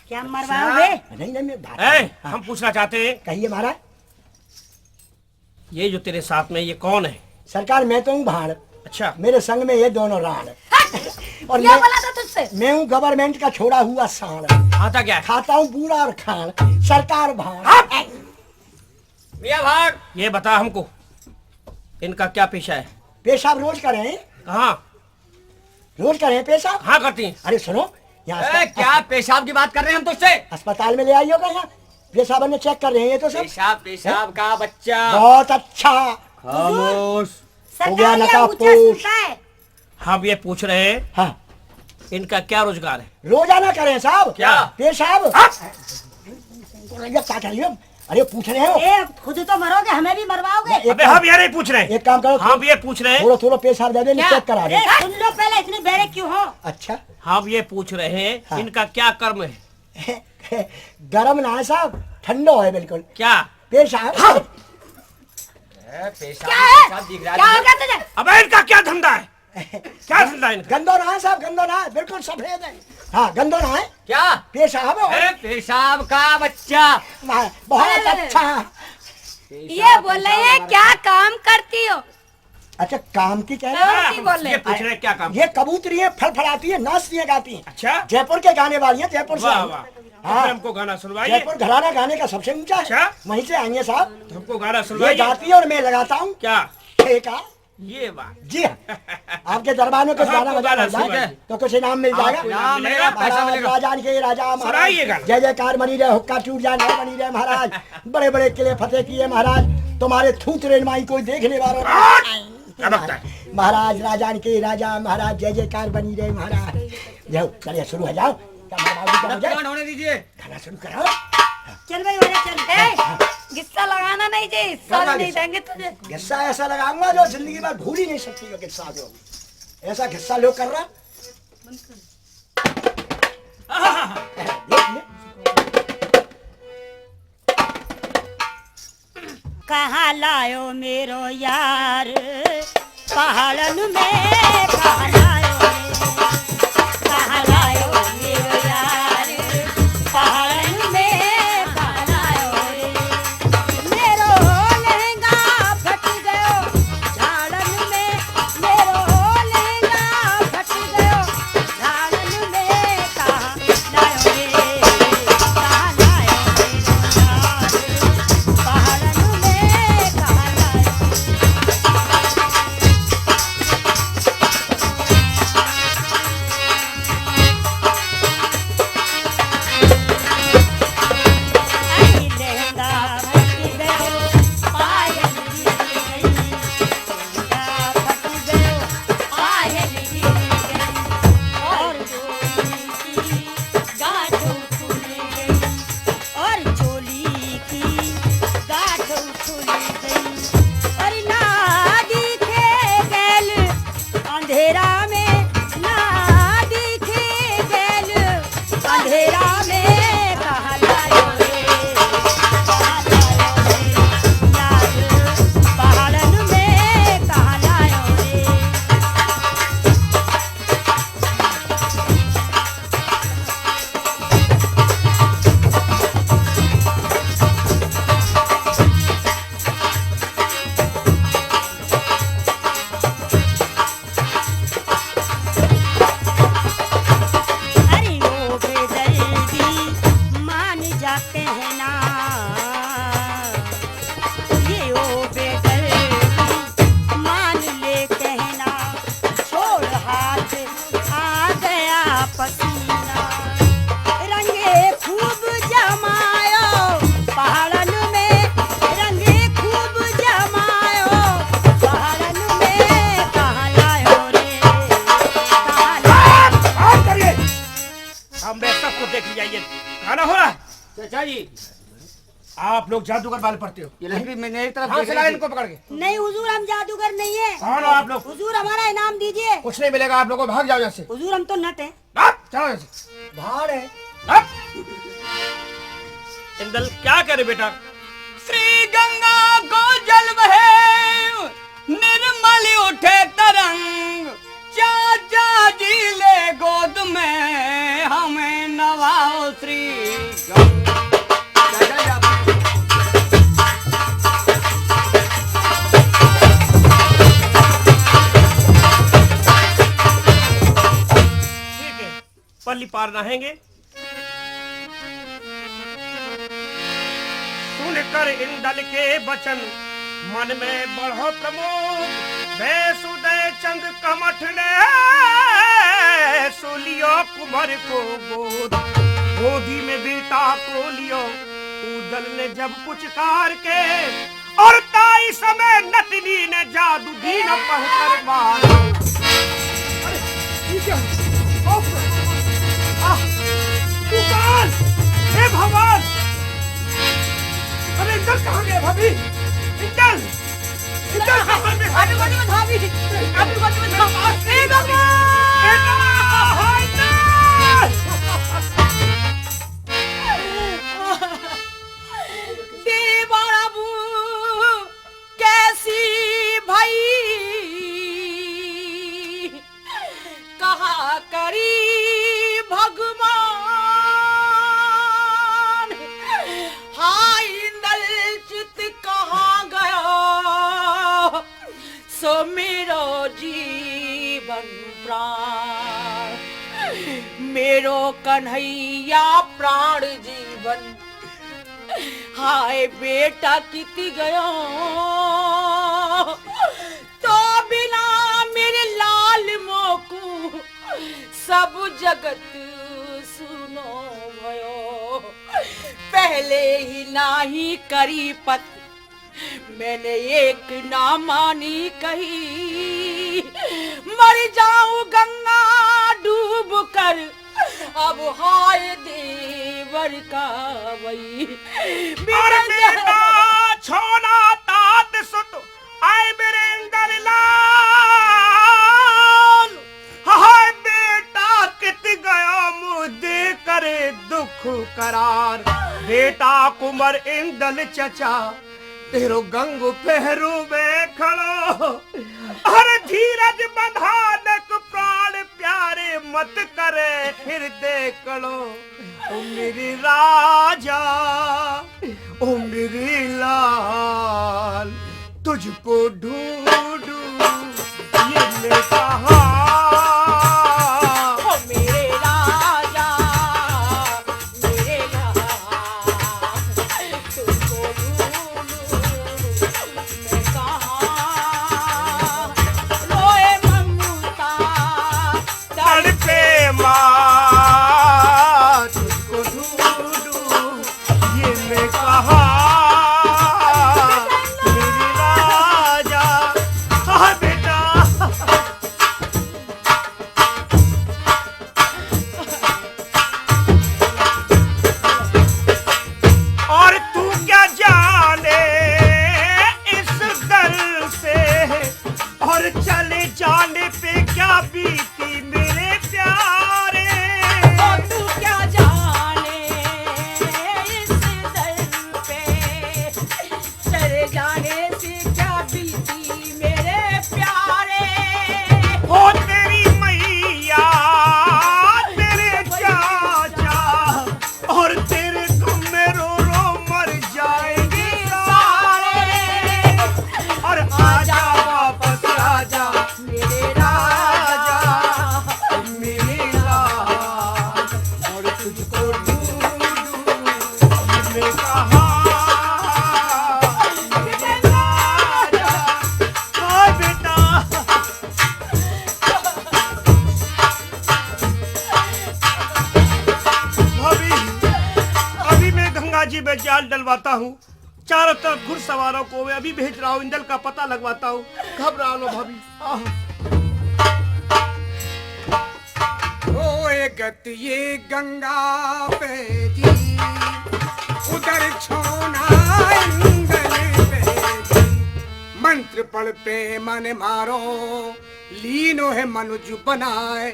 क्या मरवाओगे? नहीं नहीं मैं बात ए, हम पूछना चाहते हैं, कहिए महाराज। ये जो तेरे साथ में ये कौन है? सरकार मैं तो हूँ भाड़, अच्छा, मेरे संग में ये दोनों राण। और क्या बोला था तुझसे? मैं हूँ गवर्नमेंट का छोड़ा हुआ साण, आता क्या है? खाता हूँ बूढ़ा और खान। सरकार भाड़। मियां भाग। ये बता हमको, इनका क्या पेशा है? पेशाब रोज करें, कहाँ रोज करें पेशाब। कहाँ करती हैं? अरे सुनो, यहाँ ए, क्या पेशाब की बात कर रहे हैं हम तुझसे? अस्पताल में ले आई होगा, यहाँ पेशाब ने चेक कर रहे हैं ये तो सब। पेशाब पेशाब का बच्चा। बहुत अच्छा। खामोश। हो गया सरकार ये नकाब ऊंचा पोश। सुनता है। हम ये पूछ रहे हैं, हाँ इनका क्या रोजगार है? रोजाना करें साहब। क्या? पेशाब। ये क्या कर रही हो? अरे पूछ रहे हो। ए, खुद तो मरोगे, हमें भी मरवाओगे। एक अबे काम- हम ये नहीं पूछ रहे हैं, एक काम करो, हम ये पूछ रहे हैं, थोड़ा थोड़ा पेशाब दे दे, क्या? चेक करा दे। अरे सुन लो पहले, इतने बेरे क्यों हो? अच्छा हम ये पूछ रहे हैं, हाँ। इनका क्या कर्म है? गरम ना है साहब, ठंडो है बिल्कुल। क्या? पेशाब। ए, पेशाब क्या है? पेशाब दिख रहा क्या हो है। गया तुझे? अबे इनका क्या धंधा है? क्या धंधा है इनका? गंदो ना है साहब, गंदो ना है, बिल्कुल सफेद है। हाँ गंदो ना है, क्या? पेशाब है। ए, पेशाब का बच्चा। बहुत अरे, अरे, अच्छा। ये बोल रहे हैं क्या काम करती हो? अच्छा काम की कह रहे हाँ। हैं? की बोल रहे ये पूछ रहे हैं क्या काम? ये कबूतरी है, फड़फड़ाती है, नाचती है, गाती है। अच्छा, जयपुर के गाने वाली है, जयपुर से वाह आई वाह। हैं। हाँ, हाँ हमको गाना सुनवाइए। जयपुर घराना गाने का सबसे ऊंचा है, अच्छा। वहीं से आएंगे साहब। तो हमको गाना ये सुनवाइए। गाती है और मैं लगाता हूँ क्या? ठेका। ये बात। जी हाँ, आपके दरबार में कुछ हाँ, गाना आपको बजा गाना बन जाए सुनाइए। तो कुछ इनाम मिल जाएगा। आपको नाम मिलेगा, पैसा महाराज मिलेगा। राजान के राजा महाराज, सुनाइए गाना। जय जयकार बनी रहे, हुक्का टूट जाए नए बनी रहे महाराज। बड़े बड़े किले फतेह किए महाराज, तुम्हारे थूथरे माई कोई देखने वाला क्या बकता है? महाराज राजान के राजा महाराज, जय जयकार बनी रहे महाराज। जाओ चलिए शुरू हो जाओ। क्या महाराज क्या हो जाए? कौन होने दीजिए। खाना शुरू कराओ। चल भाई वाले चल। ए, गिस्सा लगाना नहीं चाहिए, साल नहीं गिस्सा? देंगे तुझे। किस्सा ऐसा लगाऊंगा जो जिंदगी भर भूल ही नहीं सकती हो किस्सा को। ऐसा किस्सा लोग कर रहा। देखिए कहाँ लायो मेरो यार पहाड़न में, कहाँ लायो रे? कहाँ लायो मेरो यार पहाड़न में, कहाँ लायो रे? मेरो लहंगा फट गयो झाड़न में, मेरो लहंगा फट गयो झाड़न में, कहाँ लायो रे? कहाँ लायो मेरो यार पहाड़न में, कहाँ लायो? चाचा जी आप लोग जादूगर बाल पढ़ते हो? ये लड़की मेरी तरफ कहाँ देख से रही लाए थी। इनको पकड़ के? नहीं हुजूर, हम जादूगर नहीं है। कौन हो आप लोग? हुजूर, हमारा इनाम दीजिए। कुछ नहीं मिलेगा आप लोगों को, भाग जाओ यहाँ से। हुजूर, हम तो नट हैं। चलो यहाँ से। भाड़ है। इंदल क्या करे बेटा? श्री गंगा को जल बहे निर्मल उठे तरंग, चाचा जी ले गोद में हमें नवाओ श्री गंगा। चाचा जी आप ठीक है, पल्ली पार नहाएंगे। सुनकर इंदल के वचन मन में बढ़ो प्रमोद, वैसुदेव चंद कमठ ने सुलियो कुंवर को गोद, गोदी में बेटा को लियो। उदल ने जब पुचकार के और ताई समय नटनी ने जादू दीन पढ़कर मार। अरे ये क्या? भगवान, हे भगवान! अरे इंदल कहाँ गए भाभी? इंदल! इंदल कहाँ गए? अभी गोदी में था, अभी गोदी में था। हे भगवान! देवा बाबू कैसी भाई कहा करी भगवान, हाय इंदल चित कहाँ गया सो मेरो जीवन प्राण, मेरो कन्हैया प्राण जीवन, हाय बेटा किति गयो तो बिना मेरे लाल मोकू सब जगत सुनो भयो, पहले ही नाही करी पत मैंने एक ना मानी कही, मर जाऊं गंगा डूब कर अब हाय देवर का वही छोना तात सुत आए मेरे इंदल लाल, हाय बेटा कित गया मुझे करे दुख करार, बेटा कुंवर इंदल चचा तेरो गंगू पहरू में खड़ो, अरे धीरज बंधानक प्राण प्यारे मत करे हृदय कड़ो, ओ मेरी राजा ओ मेरी लाल तुझको ढूंढू ये मैं कहा, ओ मेरे राजा मेरे लाल तुझको ढूंढूं मैं कहाँ, रोए ममता तड़पे माँ तुझको ढूंढू ये मैं कहा, मेरी राजा हाँ बेटा। और तू क्या जाने इस दल से और चले जाने पे क्या बीती मेरे प्यारे, ओ तू क्या जाने इस दर पे चले जाने से क्या बीती मेरे प्यारे, हो तेरी मैया तेरे चाचा और तेरे गम में रो रो मर जाएंगे सारे, और आजा वापस आजा मेरे राजा मेरी लाल और तुझको ढूंढूं मैं कहा, मेरे राजा हाँ बेटा। भाभी अभी मैं गंगा जी में जाल डलवाता हूँ, चारों तरफ घुड़सवारों को मैं अभी भेज रहा हूँ, इंदल का पता लगवाता हूँ, घबरा लो भाभी। ओए गत ये गंगा पे जी उधर छोना इंगल बेगी। मंत्र पढ़ते मन मारो लीनो है मनुज बनाए,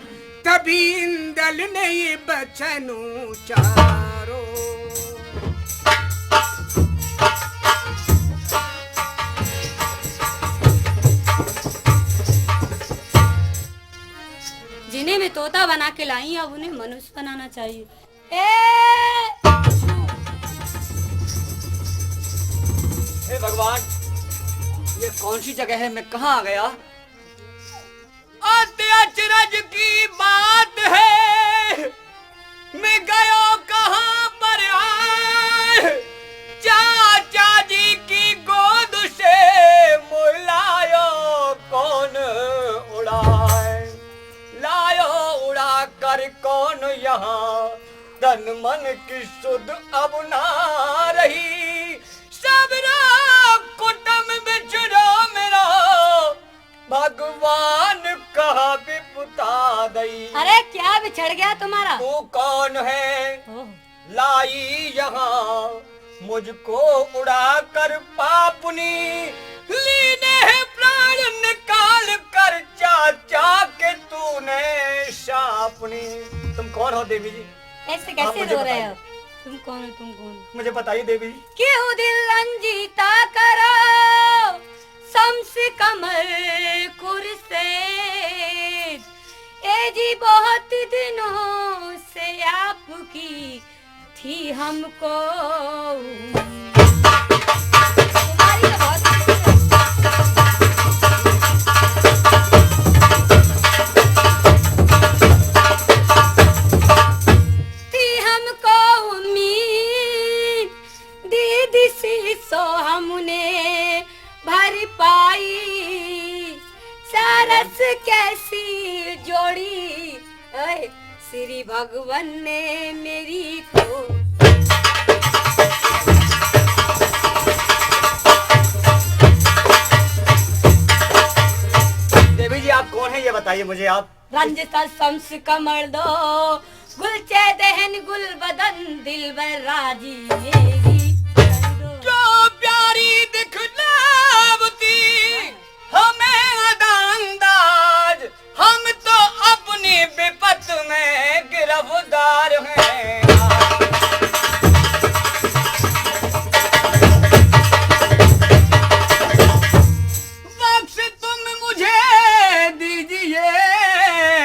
तभी इंदल ने ये बचन उचारो। जिन्हें मैं तोता बना के लाई अब उन्हें मनुष्य बनाना चाहिए। हे भगवान, ये कौन सी जगह है, मैं कहाँ आ गया? अचरज की बात है, मैं गयो कहाँ पर आए, चाचा जी की गोद से मुलायो कौन उड़ाए, लायो उड़ा कर कौन यहाँ, तन मन की सुध अब ना रही, सब कुटुम बिछड़ो मेरा, भगवान कहा विपुता दई। अरे क्या बिछड़ गया तुम्हारा? तू कौन है लाई यहाँ, मुझको उड़ा कर पापुनी, लीने है प्राण निकाल कर चाचा के तूने शापनी। तुम कौन हो देवी जी? ऐसे आप कैसे मुझे रो रहे बताइए। हो? तुम कौन हो? तुम कौन हो? मुझे बताइए देवी जी। क्यों दिल रंजीता करो, शम्स कमर कुरसे, ए जी बहुत दिनों से आपकी थी हमको। तुम्हारी तो बहुत थी हमको उम्मीद, दीदी सी सो हमने भर पाई, सारस कैसी जोड़ी ऐ श्री भगवान ने मेरी को। देवी जी आप कौन है ये बताइए मुझे आप। रंजिता शम्स कमर दो, गुलचे दहन गुल बदन दिलबर राजी मेरी कर दो। जो प्यारी दिखलावती हमें अदांदाज, हम तो अपनी विपत में गिरफ्तार हैं। बख्श तुम मुझे दीजिए,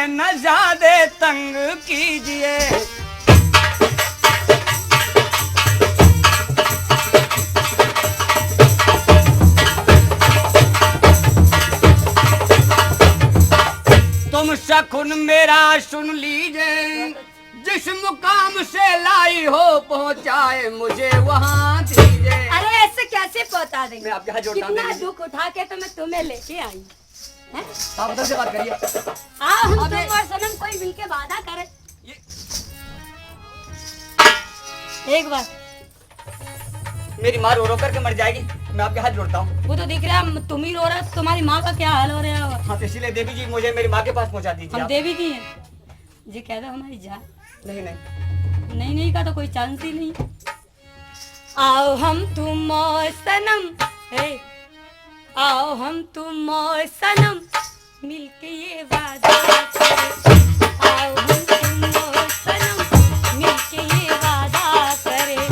न ज्यादा तंग कीजिए। तुम शकुन मेरा सुन लीजिए, जिस मुकाम से लाई हो पहुंचाए मुझे वहां दीजिए। अरे ऐसे कैसे पहुंचा देंगे? मैं आपके हाथ जोड़ता हूं कितना देवी जी। दुख उठा के तो मैं तुम्हें लेके आई हैं? आप उधर से बात करिए। आओ हम अबे- तुम और सनम कोई मिलके वादा करे। एक बार मेरी माँ रो रो करके मर जाएगी, मैं आपके हाथ जोड़ता हूँ। वो तो दिख रहा है तुम ही रो रहे हो, तुम्हारी माँ का क्या हाल हो रहा होगा। हाँ तो इसीलिए देवी जी मुझे मेरी माँ के पास पहुँचा दीजिए हम आप। देवी की हैं जी, कह दो हमारी जान। नहीं नहीं, नहीं नहीं का तो कोई चांस ही नहीं। आओ हम तुम और सनम, हे आओ हम तुम और सनम मिलके ये वादा करें। आओ हम तुम और सनम मिलके ये वादा करें,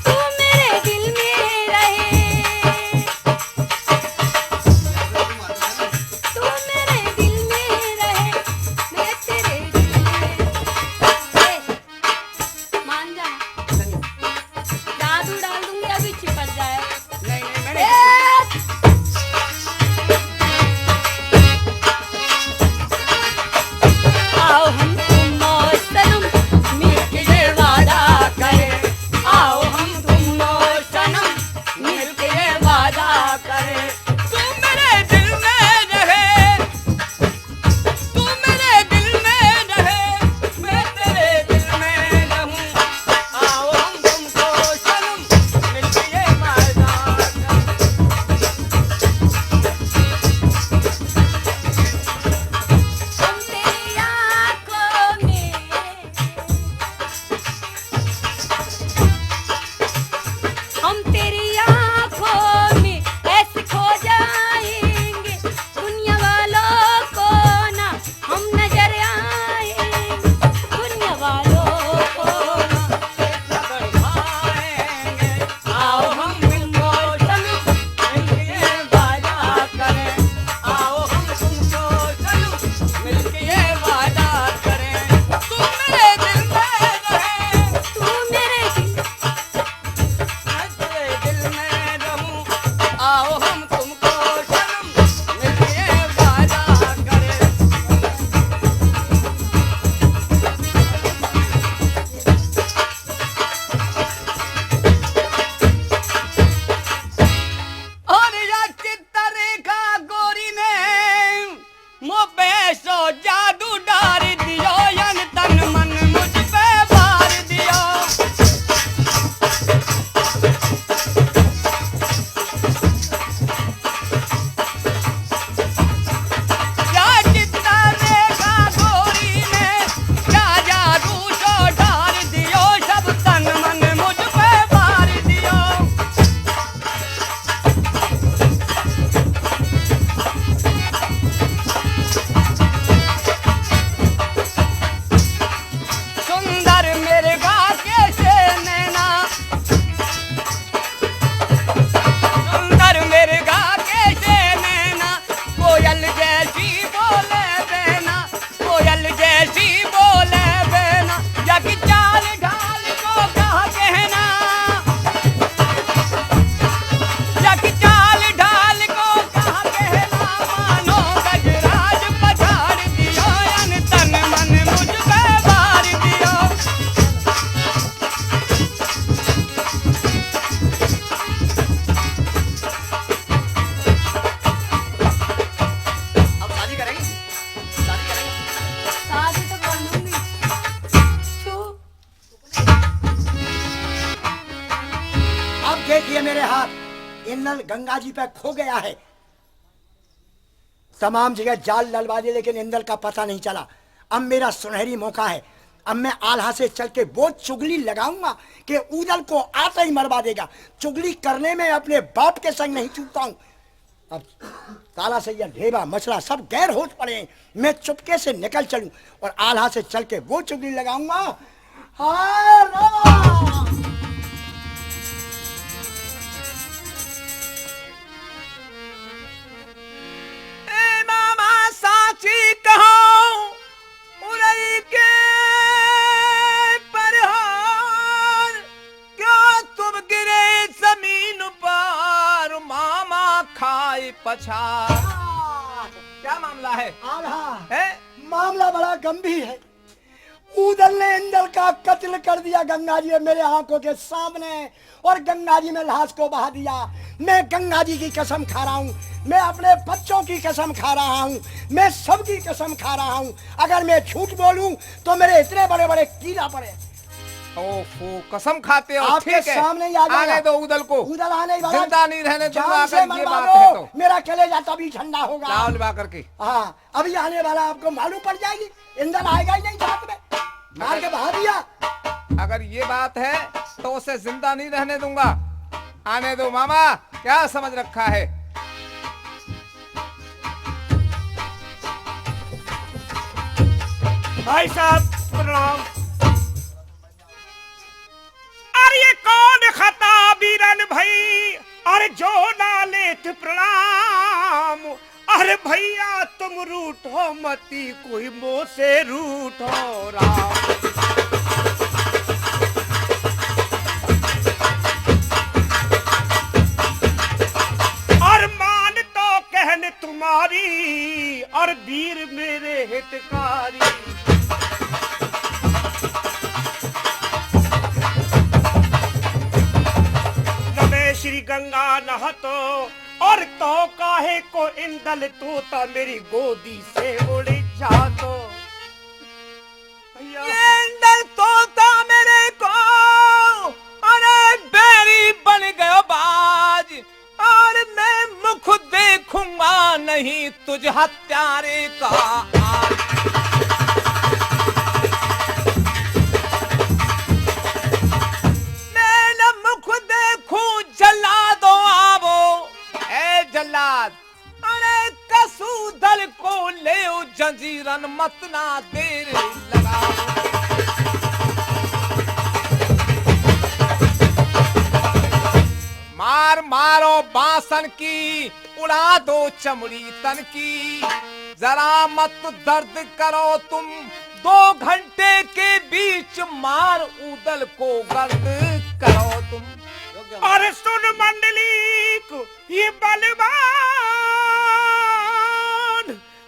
तू मेरे दिल में रहे, तू मेरे दिल में रहे, मैं तेरे दिल में। मान जा, जादू डाल दूंगी अभी चिपक जाए। नहीं नहीं मैंने गंगा जी पे खो गया है। तमाम जगह जाल डलवा दिए लेकिन इंदल का पता नहीं चला। अब मेरा सुनहरी मौका है। अब मैं आल्हा से चल के वो चुगली लगाऊंगा कि उदल को आते ही मरवा देगा। चुगली करने में अपने बाप के संग नहीं चूकता हूं। अब काला सैया ढेबा मछला सब गैर होश पड़े हैं। मैं चुपके से निकल चलूं और आल्हा से चल के वो चुगली लगाऊंगा। हाय राम! ए मामा साची कहो मुरई के परहार, क्यों तुम गिरे जमीन पर मामा खाए पछाड़। क्या मामला है? आल्हा है? मामला बड़ा गंभीर है। उदल ने इंदल का कत्ल कर दिया गंगा जी में मेरे आंखों के सामने और गंगा जी में लाश को बहा दिया। मैं गंगा जी की कसम खा रहा हूँ, मैं अपने बच्चों की कसम खा रहा हूँ, मैं सबकी कसम खा रहा हूँ। अगर मैं झूठ बोलूं तो मेरे इतने बड़े बड़े कीड़ा पड़े। ओफो, कसम खाते हो? आपके ठीक है, सामने ही आ जाएगा। आने दो उदल को। उदल आने ही वाला, जिंदा नहीं रहने दूंगा जान से अगर ये मरवा बात है दो, तो। मेरा कलेजा तभी ठंडा होगा। लाओ लिबा करके। हाँ, अभी आने वाला आपको मालूम पड़ जाएगी। इंदल आएगा ही नहीं साथ में, मार के बहा दिया। अगर ये बात है तो उसे जिंदा नहीं रहने दूंगा। आने दो मामा, क्या समझ रखा है? भाई साहब प्रणाम। अरे ये कौन खता बीरन भाई, अरे जो ना लेत प्रणाम। अरे भैया तुम रूठो मती, कोई मोह से रूठो राम। और मान तो कहने तुम्हारी, और वीर मेरे हितकारी। श्री गंगा नहतो और तो काहे को इंदल तोता मेरी गोदी से उड़ जातो। इंदल तोता मेरे को अरे बेरी बन गयो बाज, और मैं मुख देखूंगा नहीं तुझ हत्यारे का आज। जल्लादो आवो, ए जल्लाद, अरे कसूदल को ले जंजीरन मत ना देर लगाओ। मार मारो बासन की, उड़ा दो चमड़ी तन की, जरा मत दर्द करो तुम। 2 घंटे के बीच मार उदल को गर्द करो तुम। अरे सुन मंडली ये बलवान,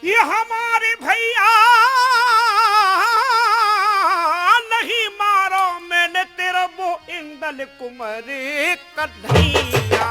ये हमारे भैया नहीं मारो मैंने तेरा वो इंदल कुमारी कन्हैया।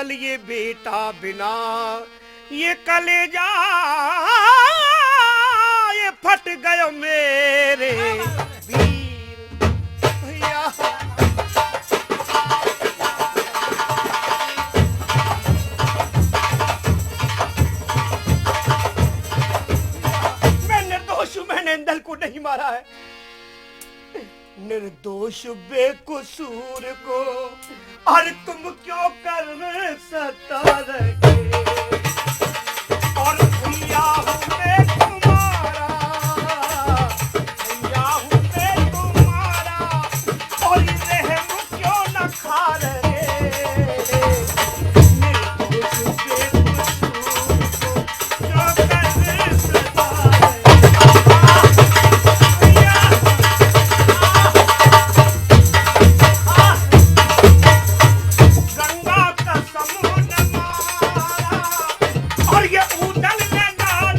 ये बेटा बिना ये कलेजा ये फट गयो मेरे वीर भैया। मैं निर्दोष हूं, मैंने इंदल को नहीं मारा है। निर्दोष बेकसूर को और तुम क्यों कर सता रहे। और भैया हूं मैं तुम्हारा, भैया हूं मैं तुम्हारा, और रहम क्यों न खा रहे। निर्दोष बेकसूर को क्यों कर सता रहे। गंगा का समुद्र मारा और ये उदल ने डाल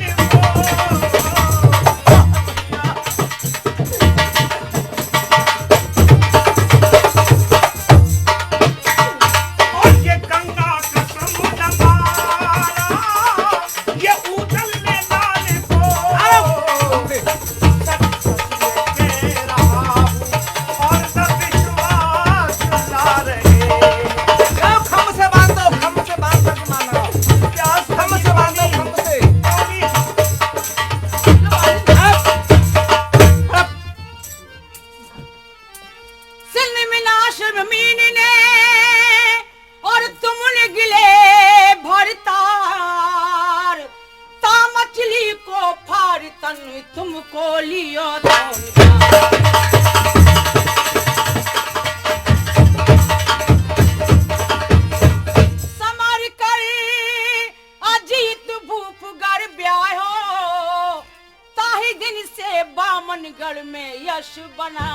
समर कर अजीत भूप गर ब्याहो ताही दिन से बामनगढ़ में यश बना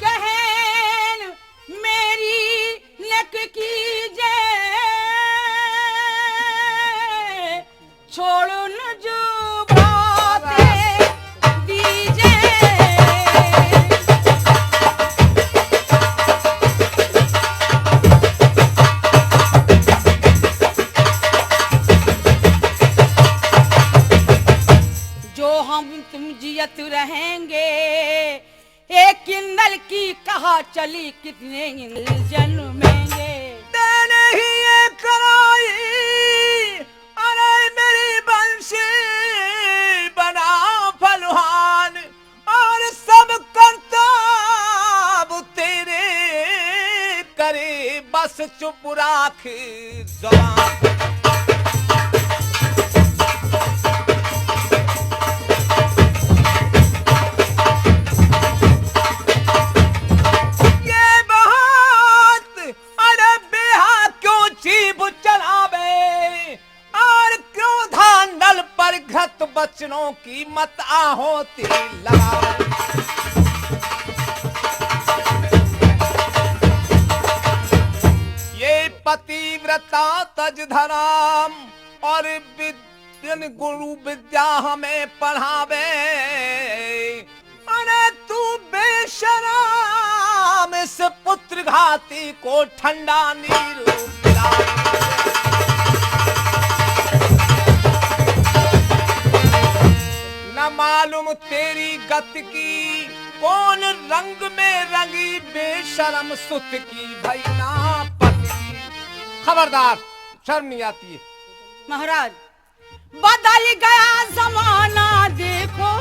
कहन मेरी नेक की जय छोड़न जो बातें दीजे जो हम तुम जियत रहेंगे एक किंदल की कहा चली कितने जन्मेंगे तेने ही ये कराई अरे मेरी बंशी बना फलहान और सब करतब तेरे करे बस चुप राख ज़बान बचनों की मत आहोती लगावे ये पतिव्रता तज धराम और विद्यन गुरु विद्या हमें पढ़ावे अरे तू बेशराम इस पुत्र घाती को ठंडा नीर पिलावे न मालूम तेरी गत की कौन रंग में रंगी बेशरम सुत की भैना पति की खबरदार शर्म नहीं आती है महाराज बदल गया जमाना देखो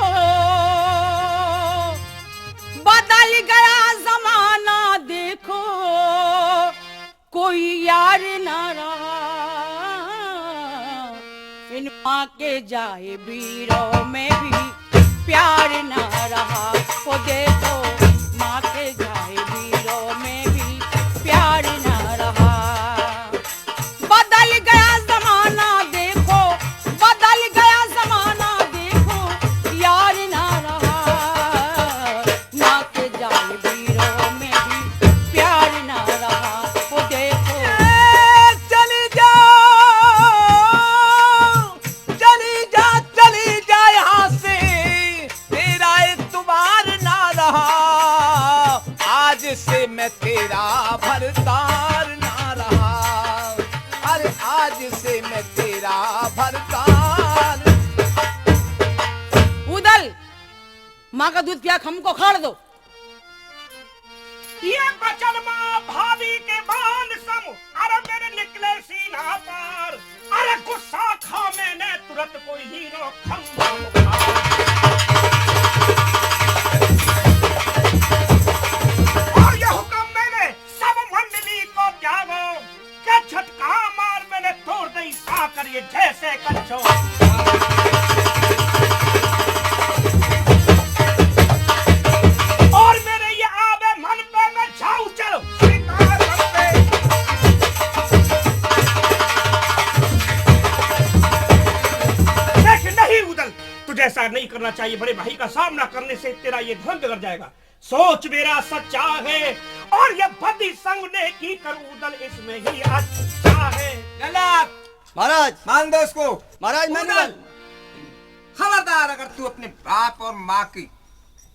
बदल गया जमाना देखो कोई यार ना रहा इन माँ के जाए वीरों में भी प्यार ना रहा वो देखो माँ के जाए वीरों में भी प्यार ना रहा बदल गया जमाना देखो बदल गया जमाना देखो यार ना रहा माँ के जाए वीरों में भी प्यार ना रहा वो देखो चली जा यहाँ से तेरा इतबार ना रहा आज से मैं तेरा भरतार ना रहा अरे आज से मैं तेरा भरतार उदल माँ का दूध पिया हमको खाड़ दो ये बचन माँ भाभी के बांध सम अरे मेरे निकले सीना पर अरे गुस्सा खा मैंने तुरंत कोई हीरो खंभा और ये हुक्म मैंने सब मंडली को त्यागो क्या झटका मार मैंने तोड़ दी साकर ये जैसे कच्छो और मेरे ये आवे मन पे मैं जाऊं चलो स्वीकार करते देख नहीं उदल तुझे ऐसा नहीं करना चाहिए बड़े भाई का सामना करने से तेरा ये धर्म बिगड़ जाएगा सोच मेरा सच्चा है और ये बदी संग ने की कर उदल इसमें ही अच्छा है जल्लाद महाराज मान दो उसको महाराज उदल, खबरदार अगर तू अपने बाप और माँ की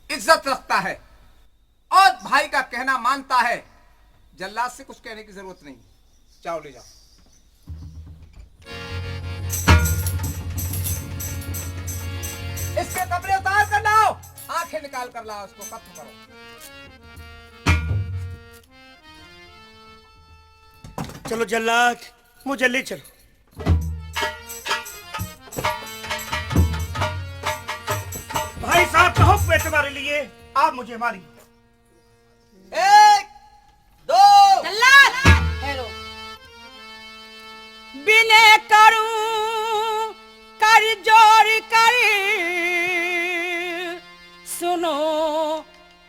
इज्जत रखता है और भाई का कहना मानता है जल्लाद से कुछ कहने की जरूरत नहीं जाओ ले जाओ इसके कपड़े उतार कर लाओ आंखें निकाल कर लाओ उसको खत्म करो चलो जल्लाद मुझे ले चलो भाई साहब का हुक्म है तुम्हारे लिए आप मुझे मारिए 1 2 जल्लाद हेलो बिने करूं कर जोर कर सुनो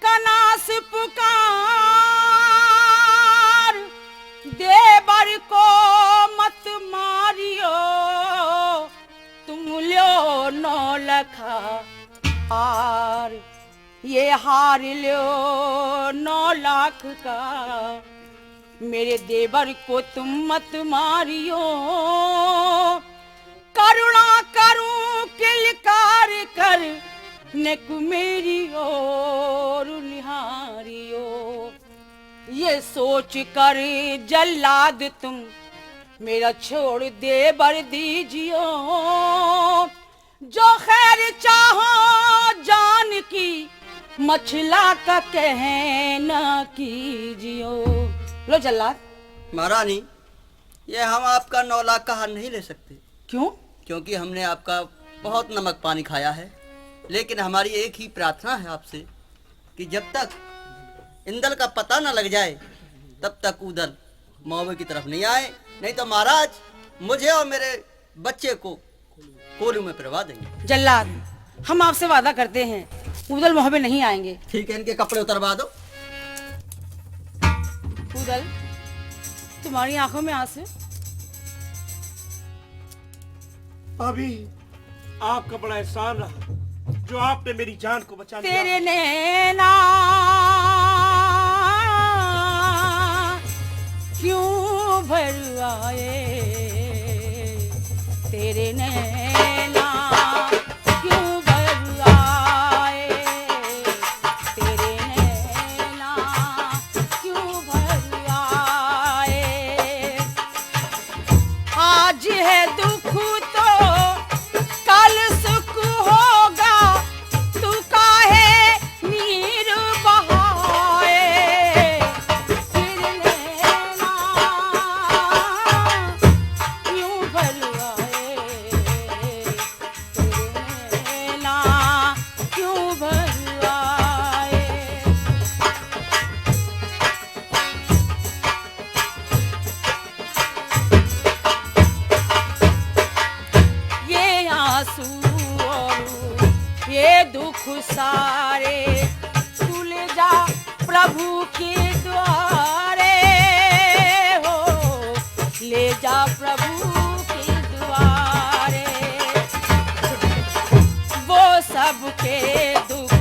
कनास पुकार देवर को मत मारियो तुम लो 9 लखा हार ये हार लो 9 लाख का मेरे देवर को तुम मत मारियो करुणा करूं किलकार कर नेक मेरी और निहारियो ये सोच कर जल्लाद तुम मेरा छोड़ देवर दीजियो जो खैर चाहो जान की मछला का कहना कीजियो। लो जल्लाद। महारानी, ये हम आपका 9 लाख का हार नहीं ले सकते। क्यों? क्योंकि हमने आपका बहुत नमक पानी खाया है, लेकिन हमारी एक ही प्रार्थना है आपसे कि जब तक इंदल का पता न लग जाए तब तक उदल मौबे की तरफ नहीं आए, नहीं तो महाराज मुझे और मेरे बच्चे को कोलू में पिरवा देंगे। जल्लाद, हम आपसे वादा करते हैं उदल मोहबे नहीं आएंगे। ठीक है, इनके कपड़े उतरवा दो। उदल, तुम्हारी आंखों में आंसू। भाभी, आपका बड़ा एहसान रहा जो आपने मेरी जान को बचा लिया। तेरे नैना क्यों भर आए, तेरे नैना क्यों भर आए, तेरे नैना क्यों भर आए। आज है दुख तो कल सुख होगा, तू काहे नीर बहाए, तेरे नैना क्यों भर आए, तेरे नैना क्यों भर आए। ये आंसू और ये दुख सारे तू ले जा प्रभु के द्वारे हो, ले जा प्रभु के द्वारे। वो सबके दुख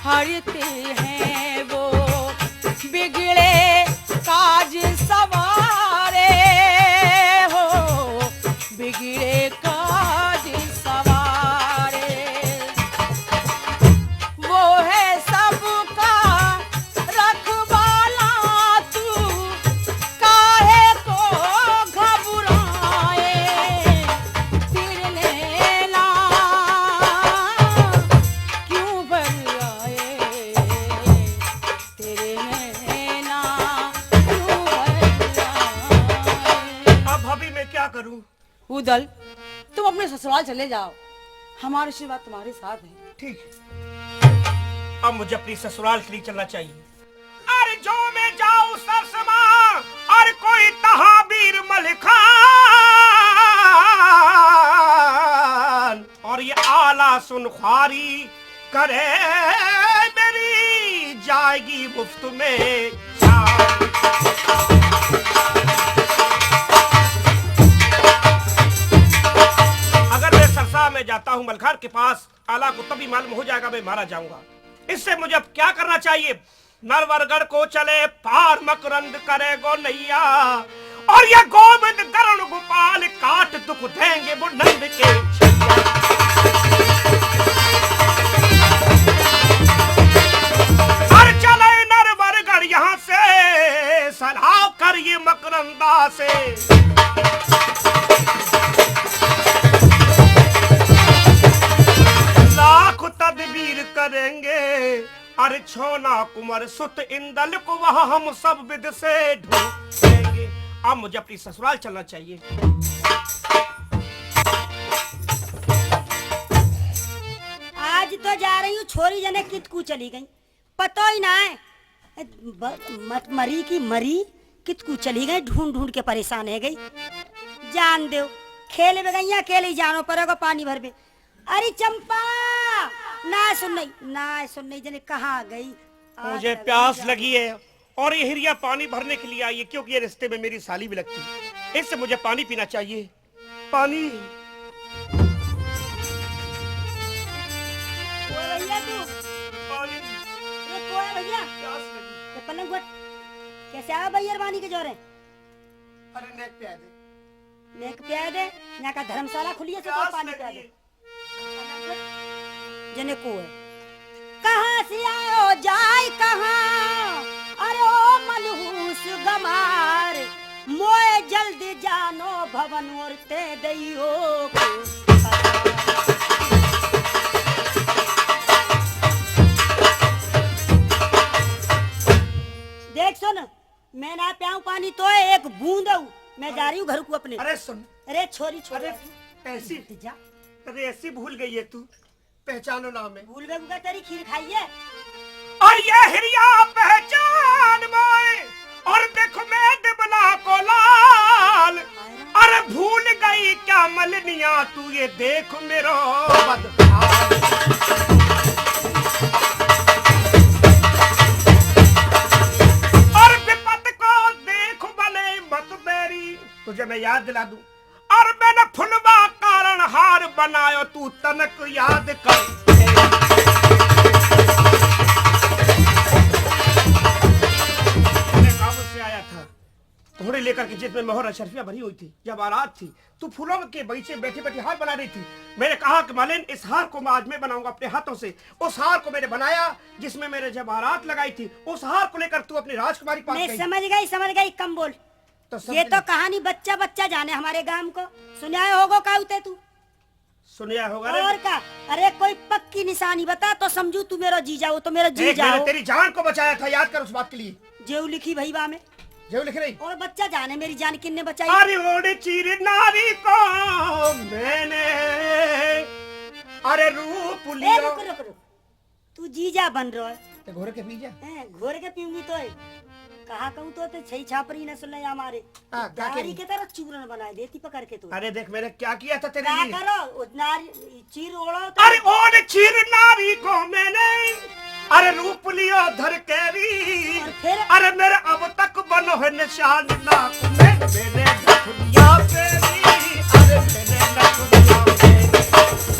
हरते हैं, वो बिगड़े काज सवारे हो, बिगड़े काज सवारे। वो है सबका रखवाला, तू काहे को घबराए, तेरे नैना क्यों भर आए, तेरे नैना क्यों भर आए। अब भाभी मैं क्या करूं? उदल, तुम अपने ससुराल चले जाओ, हमारा आशीर्वाद तुम्हारे साथ है। ठीक है, अब मुझे अपनी ससुराल के लिए चलना चाहिए। अरे जो मैं जाऊं सरसमा और कोई तहाबीर मलिखान और ये आला सुनख्वारी करे मेरी जाएगी मुफ्त में जान। अगर मैं सरसा में जाता हूँ मलखार के पास, आला को तभी मालूम हो जाएगा मैं मारा जाऊंगा। इससे मुझे अब क्या करना चाहिए? नरवरगढ़ को चले पार मकरंद करे गो नैया, और ये गोविंद गरुण गोपाल काट दुख देंगे वो नंद के छैया। और चले नरवरगढ़ यहाँ से सलाह कर ये मकरंदा से। लाख तदबीर करेंगे, अरे छोना कुमार सुत इंदल को वहां हम सब विद से ढूंढेंगे। अब मुझे अपनी ससुराल चलना चाहिए। आज तो जा रही हूँ, छोरी जने कितकू चली गई, पता ही ना है। मत मरी की मरी, कितकू चली गई, ढूंढ ढूंढ के परेशान है गई। जान दो खेल में गई अकेले जानो पड़ेगा पानी भर में। अरे चंपा ना सुन नहीं जने कहाँ गई। मुझे प्यास लगी है और ये हिरिया पानी भरने के लिए आई है, क्योंकि ये रिश्ते में मेरी साली भी लगती है, इससे मुझे पानी पीना चाहिए। पानी। भैया तू पानी। भैया प्यास लगी। पलंग गुट कैसे आया भैया पानी के जोरे। अरे नेक पे आ दे। नेक पे आ दे। यहाँ का धर्मशाला खुली है तो पानी पे आ दे। जने को है कहाँ से आओ जाए कहाँ। अरे ओ मनहूस गमार मोए जल्दी जानो भवन और ते दैयो को। देख सुन मैं ना प्याऊं पानी तो एक बूंद मैं जा रही हूँ घर को अपने। अरे सुन। अरे छोरी छोरी ऐसी जा। अरे ऐसी भूल गई है तू, पहचानो नाम है। भूल गए तेरी खीर खाइए। और ये हिरिया पहचान माए और देखो मैं दिबला को लाल। अरे भूल गई क्या मलनिया तू, ये देख मेरो बदहाल। और विपत को देख भले मत बेरी, तुझे मैं याद दिला दूं। और मैंने फुलवा कारण हार बनायो तू तनक याद कर। मैं काबुल से आया था घोड़े लेकर के, जिसमें मोहर अशरफिया भरी हुई थी। जब बारात थी तो फूलों के बगीचे बैठी बैठी हार बना रही थी। मैंने कहा कि मालिन इस हार को मैं आज मैं बनाऊंगा अपने हाथों से। उस हार को मैंने बनाया जिसमें मैंने जब बारात लगाई थी। उस हार को लेकर तू अपनी राजकुमारी पास गई। समझ गई कम बोल। तो ये तो कहानी बच्चा बच्चा जाने हमारे गांव को सुनाया होगा का उते तू सुनिया होगा। और का अरे कोई पक्की निशानी बता तो समझू तू मेरा जीजा हो तो मेरा जीजा हो। तेरी जान को बचाया था, याद कर उस बात के लिए। जेऊ लिखी भईबा में जेऊ लिख रही। और बच्चा जाने मेरी जान किन्ने बचाई। अरे ओड़े चीर नारी को मैंने अरे रूप लिया। रुक तू जीजा बन रहा है घोड़े के पीजा घोर के पीऊंगी तो कहा कहूँ तो छई छापरी न सुन हमारे गाड़ी के तरह चूरन बनाए देती पकड़ के तू। अरे देख मैंने क्या किया था तेरे क्या लिए। करो नारी चीर ओढ़ो तो। अरे ओड़े चीर नारी को मैंने अरे रूप लियो धर कैरी। अरे मेरे अब तक बनो है निशान नाक में मैंने दुनिया पेरी। अरे मैंने दुनिया पेरी।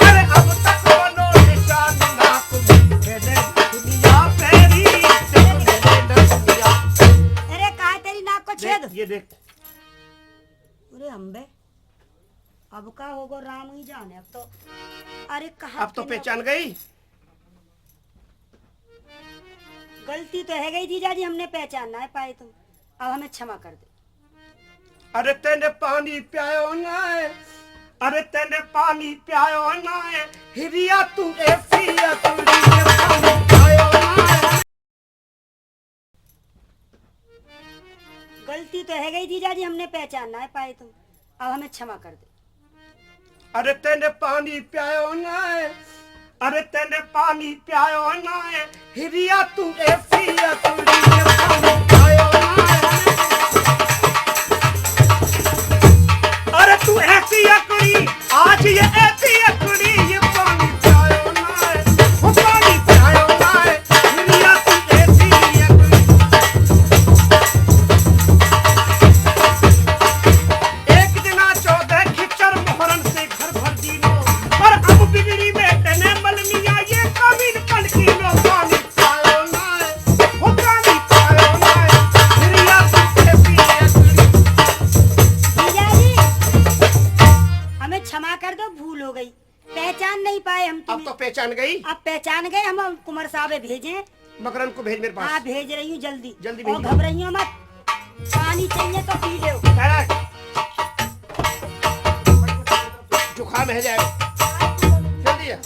अरे अब तक बनो निशान नाक में मैंने दुनिया पेरी। अरे कहा तेरी नाक को छेद। ये देख। अरे अम्बे अब का होगा राम ही जाने। अब तो अरे कहा अब तो पहचान गई। गलती तो है गई जीजा जी हमने पहचान ना पाए तुम। अब हमें क्षमा कर दे। अरे तेने पानी पियायो ना है। अरे तेने पानी पियायो ना है। हिरिया तू ऐसी है तू पानी पियायो ना है। गलती तो है गई जीजा जी हमने पहचान ना पाए तुम। अब हमें क्षमा कर दे। अरे तेने पानी पियायो ना है। अरे तेने पानी पियायो ना है। हिरिया तू ऐसी है तू पानी पियायो ना है। अरे तू ऐसी है कुड़ी आज ये ऐसी है कुड़ी ये पानी पियायो ना है। वो पानी पियायो ना है। हिरिया तू ऐसी है कुड़ी। एक दिना 14 खिचर मोहरन से घर भर जीनो और अब बिगड़ी में तने मलनिया ये कमीन पन की लो पानी पायो ना है। वो पानी पायो ना है। हिरिया तू ऐसी है कुड़ी। जीजा जी हमें क्षमा कर दो भूल हो गई पहचान नहीं पाए हम अब तुम्हें। तो पहचान गई। अब पहचान गए हम कुमार साहब भेजे। मकरन को भेज मेरे पास। हाँ भेज रही हूँ जल्दी जल्दी और भेजिए। घबराइए मत। पानी चाहिए तो पी लो। जुखाम है जाएगा जल्दी है।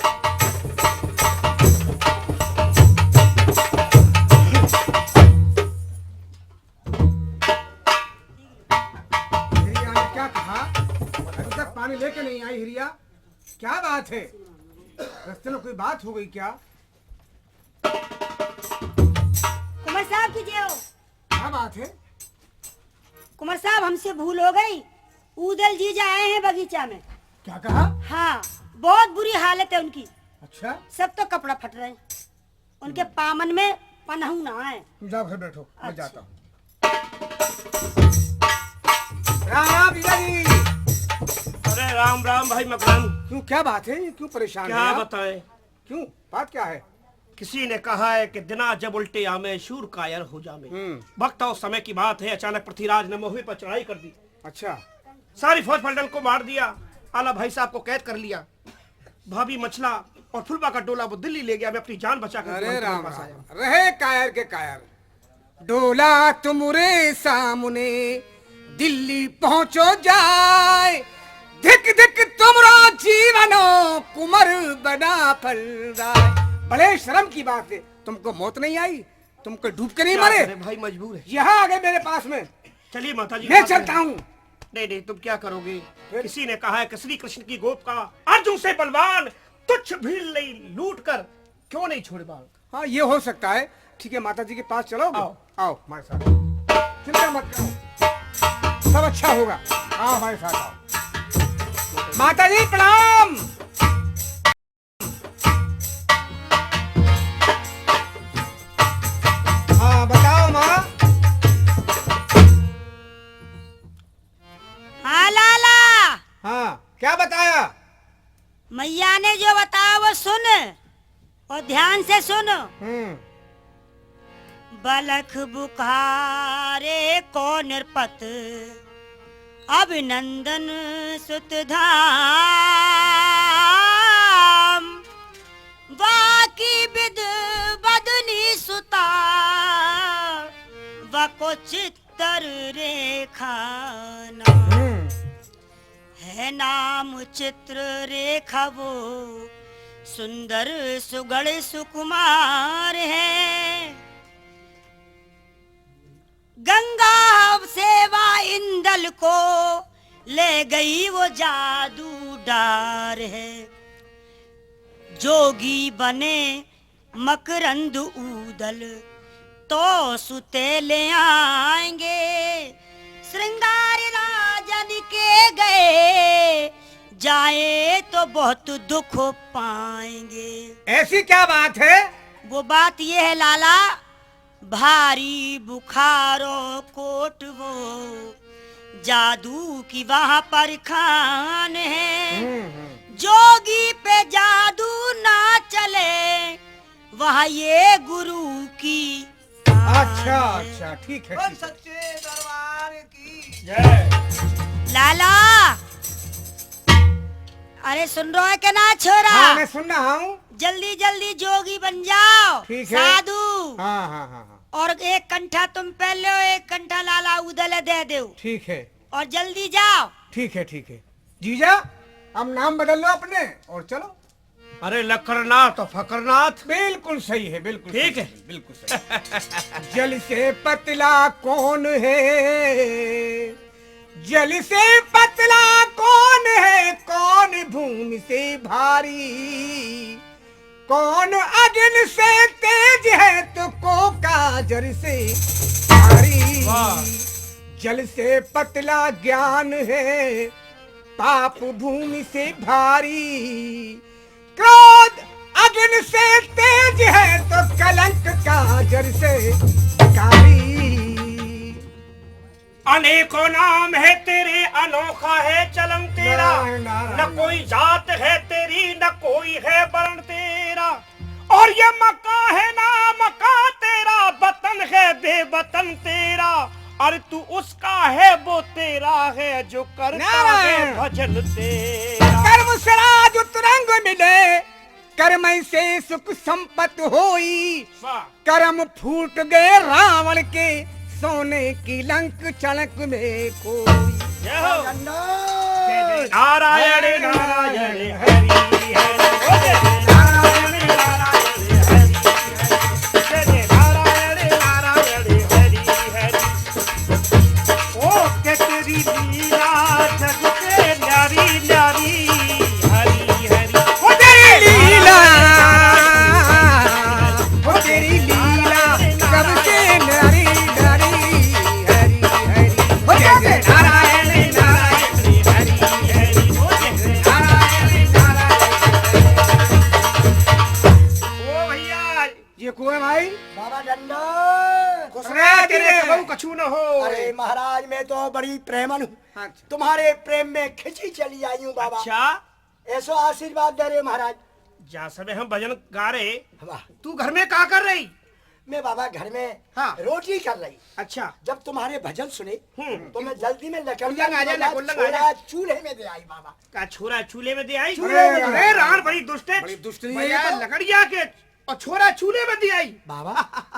हिरिया ने क्या कहा? अभी तक पानी लेके नहीं आई हिरिया। क्या बात है? रास्ते में कोई बात हो गई क्या? कुमार साहब कीजिए हो। क्या बात है? कुमार साहब हमसे भूल हो गई उदल जी आए हैं बगीचा में। क्या कहा? हाँ, बहुत बुरी हालत है उनकी। अच्छा, सब तो कपड़ा फट रहे हैं, उनके पामन में पनहू ना है। तुम जाओ घर बैठो, मैं अच्छा। जाता हूँ। राम राम बीजा जी। अरे राम राम भाई मकरम। क्यों, क्या बात है? क्यों परेशान क्या हैं आप? बताएं? क्यों, बात क्या है? किसी ने कहा है कि दिना जब उल्टे आमे शूर कायर हो जामे। वक्त और समय की बात है, अचानक पृथ्वीराज ने महुए पर चढ़ाई कर दी। अच्छा, सारी फौज पलटन को मार दिया, आला भाई साहब को कैद कर लिया। भाभी मछला और फुलबा का डोला वो दिल्ली ले गया। मैं अपनी जान बचा कर अरे तुम्हारे राम पास राम, आया। रहे कायर के कायर। डोला तुम्हारे सामने दिल्ली पहुंचो जाए, धिक धिक तुमरो जीवनो कुमर बना फल जाए। बड़े शर्म की बात है, तुमको मौत नहीं आई? तुमको डूब के नहीं क्या मरे? करें भाई, मजबूर है। यहाँ आ गए मेरे पास में। चलिए माता जी, मैं चलता हूँ। नहीं नहीं, तुम क्या करोगे? किसी ने कहा है कि श्री कृष्ण की गोप का अर्जुन से बलवान, तुच्छ भीड़ नहीं लूट कर क्यों नहीं छोड़े बाल। हाँ, ये हो सकता है। ठीक है, माता जी के पास चलोगे? आओ। आओ हमारे साथ, चिंता मत करो, सब अच्छा होगा। आओ हमारे साथ आओ। माता जी प्रणाम। हाँ बताओ माँ। हाँ लाला, हाँ, क्या बताया? मैया ने जो बताया वो सुन और ध्यान से सुन। बलख बुखारे को निरपत अभिनंदन सुत धाम, बाकी विद बदनी सुता वको चित्तर रेखाना, है नाम चित्र रेखा वो सुंदर सुगढ़ सुकुमार है। गंगा सेवा इंदल को ले गई वो जादू डार है। जोगी बने मकरंद ऊदल तो सुते ले आएंगे, श्रृंगार राजन के गए जाए तो बहुत दुख पाएंगे। ऐसी क्या बात है? वो बात ये है लाला, भारी बुखारों कोट वो जादू की वहाँ पर खान है। जोगी पे जादू ना चले वहाँ ये गुरु की अच्छा अच्छा, ठीक है, ठीक है। सच्चे दरबार की जय। लाला, अरे सुन रहा है क्या ना छोरा? हाँ, मैं सुन रहा हूँ। जल्दी जल्दी जोगी बन जाओ, ठीक है। साधु। हाँ हाँ हाँ हाँ, और एक कंठा तुम पहन लो, एक कंठा लाला उदल दे दो, ठीक है, और जल्दी जाओ। ठीक है, ठीक है। जीजा, अब नाम बदल लो अपने और चलो। अरे लकरनाथ और फकरनाथ। बिल्कुल सही है, बिल्कुल ठीक सही है। बिल्कुल सही। जल से पतला कौन है, जल से पतला कौन है, कौन भूमि से भारी, कौन अग्नि से तेज है तो को काजर से भारी। वाह। जल से पतला ज्ञान है, पाप भूमि से भारी, क्रोध अग्नि से तेज है तो कलंक काजर से कारी। अनेकों नाम है तेरे, अनोखा है चलन तेरा, नारायण, नारायण। न कोई जात है तेरी, न कोई है वर्ण तेरा, और ये मक्का है ना मक्का तेरा, वतन है बेवतन तेरा, और तू उसका है वो तेरा है जो करता है नारायण। भजन तेरा। कर्म सराज उतरंग मिले, कर्म से सुख संपत होई, वाह। कर्म फूट गए रावण के, सोने की लंक चलक में कोई। जय हो। नारायण नारायण हरि हरि, ओ जय नारायण नारायण हरि हरि, जय नारायण नारायण हरि हरि। ओ के तेरी लीला जग पे न्यारी न्यारी, हरि हरि। ओ तेरी लीला, ओ तेरी लीला सबसे न्यारी न्यारी, हरि हरि। ओ जय नारायण नारायण हो। अरे महाराज मैं तो बड़ी प्रेमन हूँ, अच्छा। तुम्हारे प्रेम में खिंची चली आई हूँ बाबा। अच्छा ऐसो आशीर्वाद दे रहे हो महाराज। जा समय हम भजन गा रहे, वाह, तू घर में क्या कर रही? मैं बाबा घर में हाँ। रोटी कर रही। अच्छा जब तुम्हारे भजन सुने हम्म। तो मैं जल्दी में लकड़ियाँ कुल्लंग आ जा, छोड़ा, कुल्लंग आ जा। चूल्हे में दे आई बाबा। का छोरा चूल्हे में दे आई? चूल्हे में अरे रान बड़ी दुष्ट है, बड़ी दुष्ट नहीं है बजाय ये तो। लकड़िया के और छोरा चूल्हे में दे आई। बाबा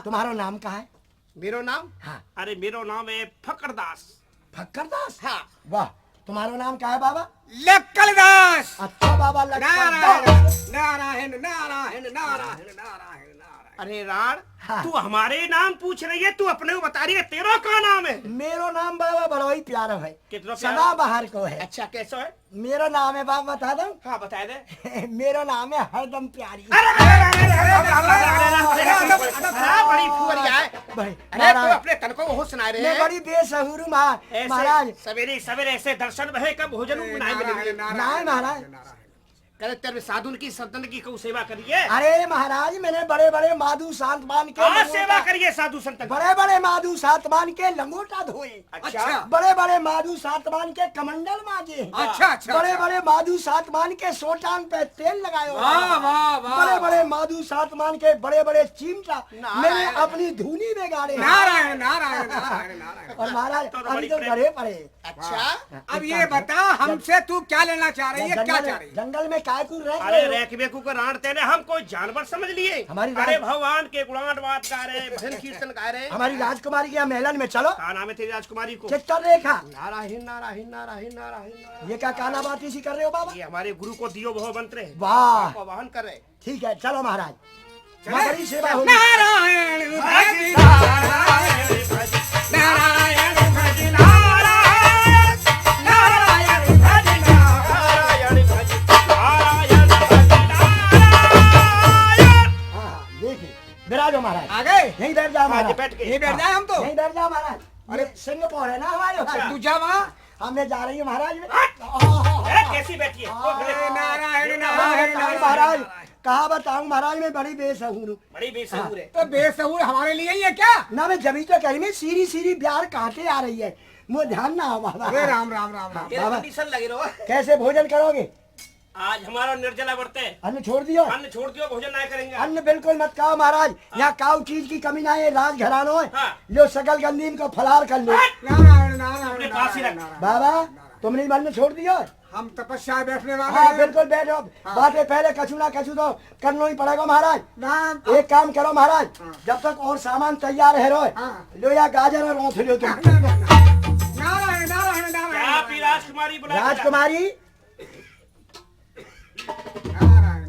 तुम्हारा नाम कहाँ है? मेरो नाम? हाँ। अरे मेरो नाम है फकरदास। फक्करदास। हाँ। वाह, तुम्हारा नाम क्या है बाबा? लक्कलदास। अच्छा बाबा नारायण लक्ष्मण। नारायण नारायण नारायण नारायण। अरे राण, हाँ। तू हमारे नाम पूछ रही है, तू अपने को बता रही है, तेरा क्या नाम है? मेरो नाम बाबा बड़ा ही प्यारा है, कितना प्यारा? सदा बहार को है। अच्छा कैसा है? मेरा नाम है बाबा बता दो। हाँ बता दे। मेरा नाम है हरदम प्यारी। बड़ी फुहरिया है। भाई, अरे तू महाराज, अपने तन को वो सुना रहे मैं हैं। बड़ी बेसहुर हूँ महाराज। ऐसे सवेरे सवेरे ऐसे दर्शन भय का भोजन बनाए मिलेंगे। नहीं महाराज, कहते तेरे साधुन की सदन की को सेवा करिए। अरे महाराज मैंने बड़े बड़े माधु सांतमान के हाँ सेवा करिए साधु संत की। बड़े बड़े माधु सांतमान के लंगोटा धोए। अच्छा बड़े बड़े माधु सांतमान के कमंडल माजे। अच्छा अच्छा। बड़े बड़े माधु सांतमान के सोटान पे तेल लगाए। वाह वाह वाह। बड़े बड़े माधु सांतमान के बड़े बड़े चिमटा नारायण। मैंने अपनी धुनी में गाड़े। नारायण नारायण नारायण नारायण। और महाराज तो अभी बड़ी तो प्रेम। घरे पड़े। अच्छा अब ये बता हमसे तू क्या लेना चाह रही है, क्या चाह रही है? जंगल में काय कुल रह अरे रैक बेकू को राण तेने हम कोई जानवर समझ लिए? हमारी अरे राज- भगवान के गुणान बात गा रहे, भजन कीर्तन गा रहे। हमारी राजकुमारी के यहाँ महलन में चलो। क्या नाम है तेरी राजकुमारी को? चित्तर रेखा। नारायण नारायण नारायण नारायण। ये क्या काना बाती सी कर रहे हो बाबा? ये हमारे गुरु को दियो बहु मंत्र है, वाह आपको वाहन कर रहे। ठीक है चलो महाराज, वहाँ बड़ी सेवा होगी। नारायण भज नारायण भज नारायण भज नारायण नारायण भज नारायण भज नारायण हाँ, देखिए विराजो महाराज। आ गए? यहीं बैठ जाओ हाँ, महाराज। बैठ के। यहीं बैठ जाए हम तो? यहीं बैठ जाओ महाराज। अरे सिंगापुर है ना हमारे वहाँ। तू जा वहाँ। हमें जा रही है महाराज। कैसी बैठी है? अरे नारायण महाराज नारायण महाराज कहा बताऊं महाराज मैं बड़ी बेसहुर हूँ। बड़ी बेसबूर है। तो बेसहूर हमारे लिए ही है क्या? ना मैं जभी तो कहीं में सीरी सीरी ब्यार काटे आ रही है, मुझे ध्यान ना हो बाबा। अरे राम राम राम राम। तेरे बाबा। कंडीशन लगे रहो। कैसे भोजन करोगे? आज हमारा निर्जला व्रत है, अन्न छोड़ दियो। अन्न छोड़ दियो, भोजन नहीं करेंगे। अन्न बिल्कुल मत खाओ महाराज, यहाँ काउ चीज की कमी ना है, राज घरानो है। हाँ। लो सकल गंदीम को फलार कर लो। नारायण नारायण अपने पास ही रख। नारायण। बाबा तुमने अन्न छोड़ दियो? हम तपस्या बैठने वाले हाँ हैं। बिल्कुल बैठो। बातें पहले कछु ना कछु तो करना ही पड़ेगा महाराज। नाम एक काम करो महाराज, जब तक और सामान तैयार है रोए, हाँ। लो या गाजर और रोथ लो तुम। नारायण नारायण क्या नारायण आपकी राजकुमारी बुला? राजकुमारी नारायण।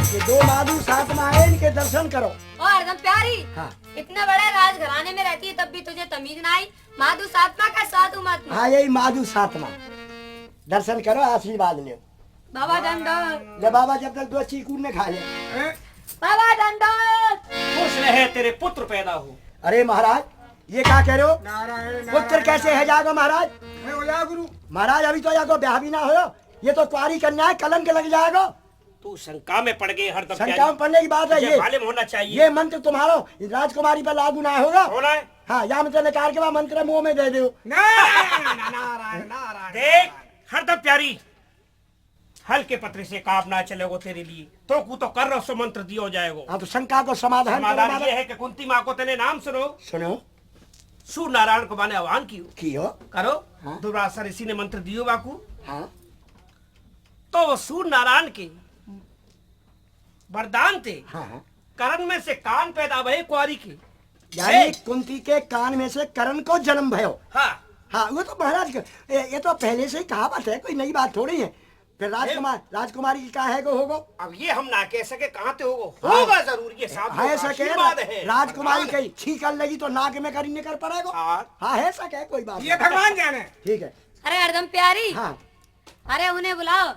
ये दो माधु साथ में आए, इनके दर्शन करो। और एकदम प्यारी, हाँ। इतने बड़े राजघराने में रहती है तब भी तुझे तमीज ना आई। माधु सात्मा का साधु महात्मा। हाँ यही माधु साथ में दर्शन करो, आशीर्वाद लो। बाबा दंडोत, ले बाबा जब तक दो चीकू ने खा ले। बाबा दंडोत। खुश रहे तेरे पुत्र पैदा हो। अरे महाराज ये क्या कह रहे हो? नारायण पुत्र कैसे है जाएगा महाराज? मैं हो जा गुरु। महाराज अभी तो जाको ब्याह भी ना हो, ये तो कुआरी कन्या है, कलंक लग जाएगा। तू शंका में पड़ गई हरदम। शंका में पड़ने की बात है। तुझे ये मालूम होना चाहिए। ये मंत्र तुम्हारा राजकुमारी पर लागू ना होगा। होना है। हाँ या मंत्र निकाल के बाद मंत्र मुंह में दे दो। नारायण नारायण नारायण। देख हरदम प्यारी, हल्के पत्र से काम ना चलेगो तेरे लिए, तो कु तो कर रहो सो मंत्र दियो जाएगो। हाँ तो शंका को समाधान करो समाधान महाराज। ये है कि कुंती माँ को तेने नाम सुनो, सुनो सूर्य नारायण को माने आह्वान कियो। करो। हाँ। दुर्वासा ऋषि ने मंत्र दियो बाकू, हाँ तो वो सूर्य नारायण के वरदान थे। हाँ हाँ। करण में से कान पैदा भये कुआरी के। यानी कुंती के कान में से करण को जन्म भयो। हाँ हाँ वो तो महाराज ये तो पहले से ही कहावत है, कोई नई बात थोड़ी है। फिर राजकुमारी की कहा है को होगो? अब ये हम ना कह सके कहाँ ते होगो, हाँ। होगा जरूर। ये साधु है का सके आशीर्वाद है। राजकुमारी वरदान है। कहीं छींकन लगी तो नाक में करी निकल पड़ेगा। हाँ। हाँ है सके कोई बात ये नहीं। भगवान जाने। ठीक है। अरे हरदम प्यारी, हाँ अरे उन्हें बुलाओ।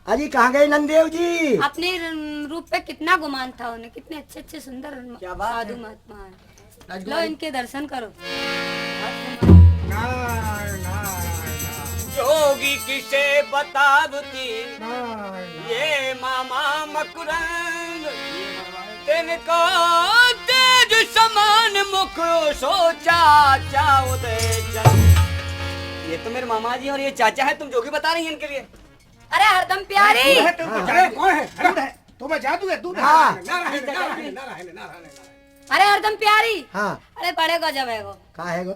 अजी कहाँ गए नंदेव जी? अपने रूप पे कितना गुमान था उन्हें, कितने अच्छे अच्छे सुंदर साधु महात्मा है। लो इनके दर्शन करो। नारायण नारायण जोगी किसे बतावती नारायण। ये मामा मकरंग तिनको तेज समान मुख सोचा उदय जल। ये तो मेरे मामा जी और ये चाचा है, तुम जो भी बता रही हैं इनके लिए। अरे हरदम प्यारी, अरे कौन है? तुम्हें जादू है, दूध है। हाँ नारायण नारायण नारायण नारायण। अरे हरदम प्यारी। हाँ अरे बड़े गजब है वो। कहा है गो?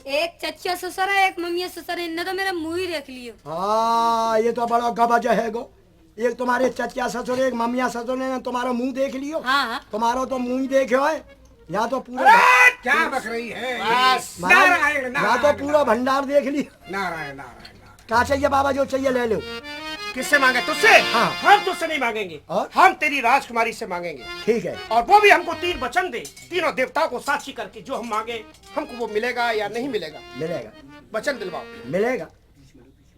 एक चचिया ससुर है, एक मम्मी ससुर है, इनने तो मेरा मुंह ही देख लियो। हाँ ये तो बड़ा गबज है गो। एक तुम्हारे चचा ससुर, एक मम्मिया ससुर ने तुम्हारा मुंह देख लियो। हाँ हाँ। तुम्हारा तो मुंह ही देखे है, यहाँ तो पूरा क्या बक रही है? बस, नारायण यहाँ तो पूरा भंडार देख लियो। नारायण नारायण। कहा चाहिए बाबा, जो चाहिए ले लो। किससे मांगे? तुझसे? हाँ। हम तुझसे नहीं मांगेंगे, और? हम तेरी राजकुमारी से मांगेंगे। ठीक है, और वो भी हमको 3 वचन दे, तीनों देवताओं को साक्षी करके जो हम मांगे हमको वो मिलेगा या नहीं मिलेगा। मिलेगा वचन दिलवाओ। मिलेगा।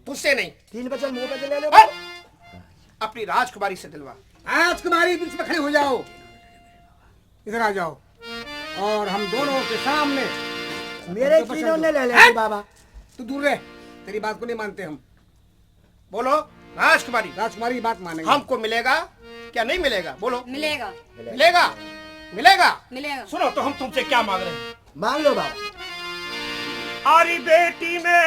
तुझसे नहीं, 3 वचन मुंह पे ले लो। और अपनी राजकुमारी से दिलवा। आज तुम्हारी बीच में खड़े हो जाओ, इधर आ जाओ और हम दोनों के सामने। मेरे तीनों ने ले ले बाबा। तू दूर रह, तेरी बात को नहीं मानते हम। बोलो राजकुमारी, राजकुमारी की बात मानेंगे। हमको मिलेगा क्या नहीं मिलेगा? बोलो। मिलेगा मिलेगा मिलेगा। मिलेगा। सुनो तो हम तुमसे क्या मांग रहे हैं। मांग लो बाबा। आरी बेटी में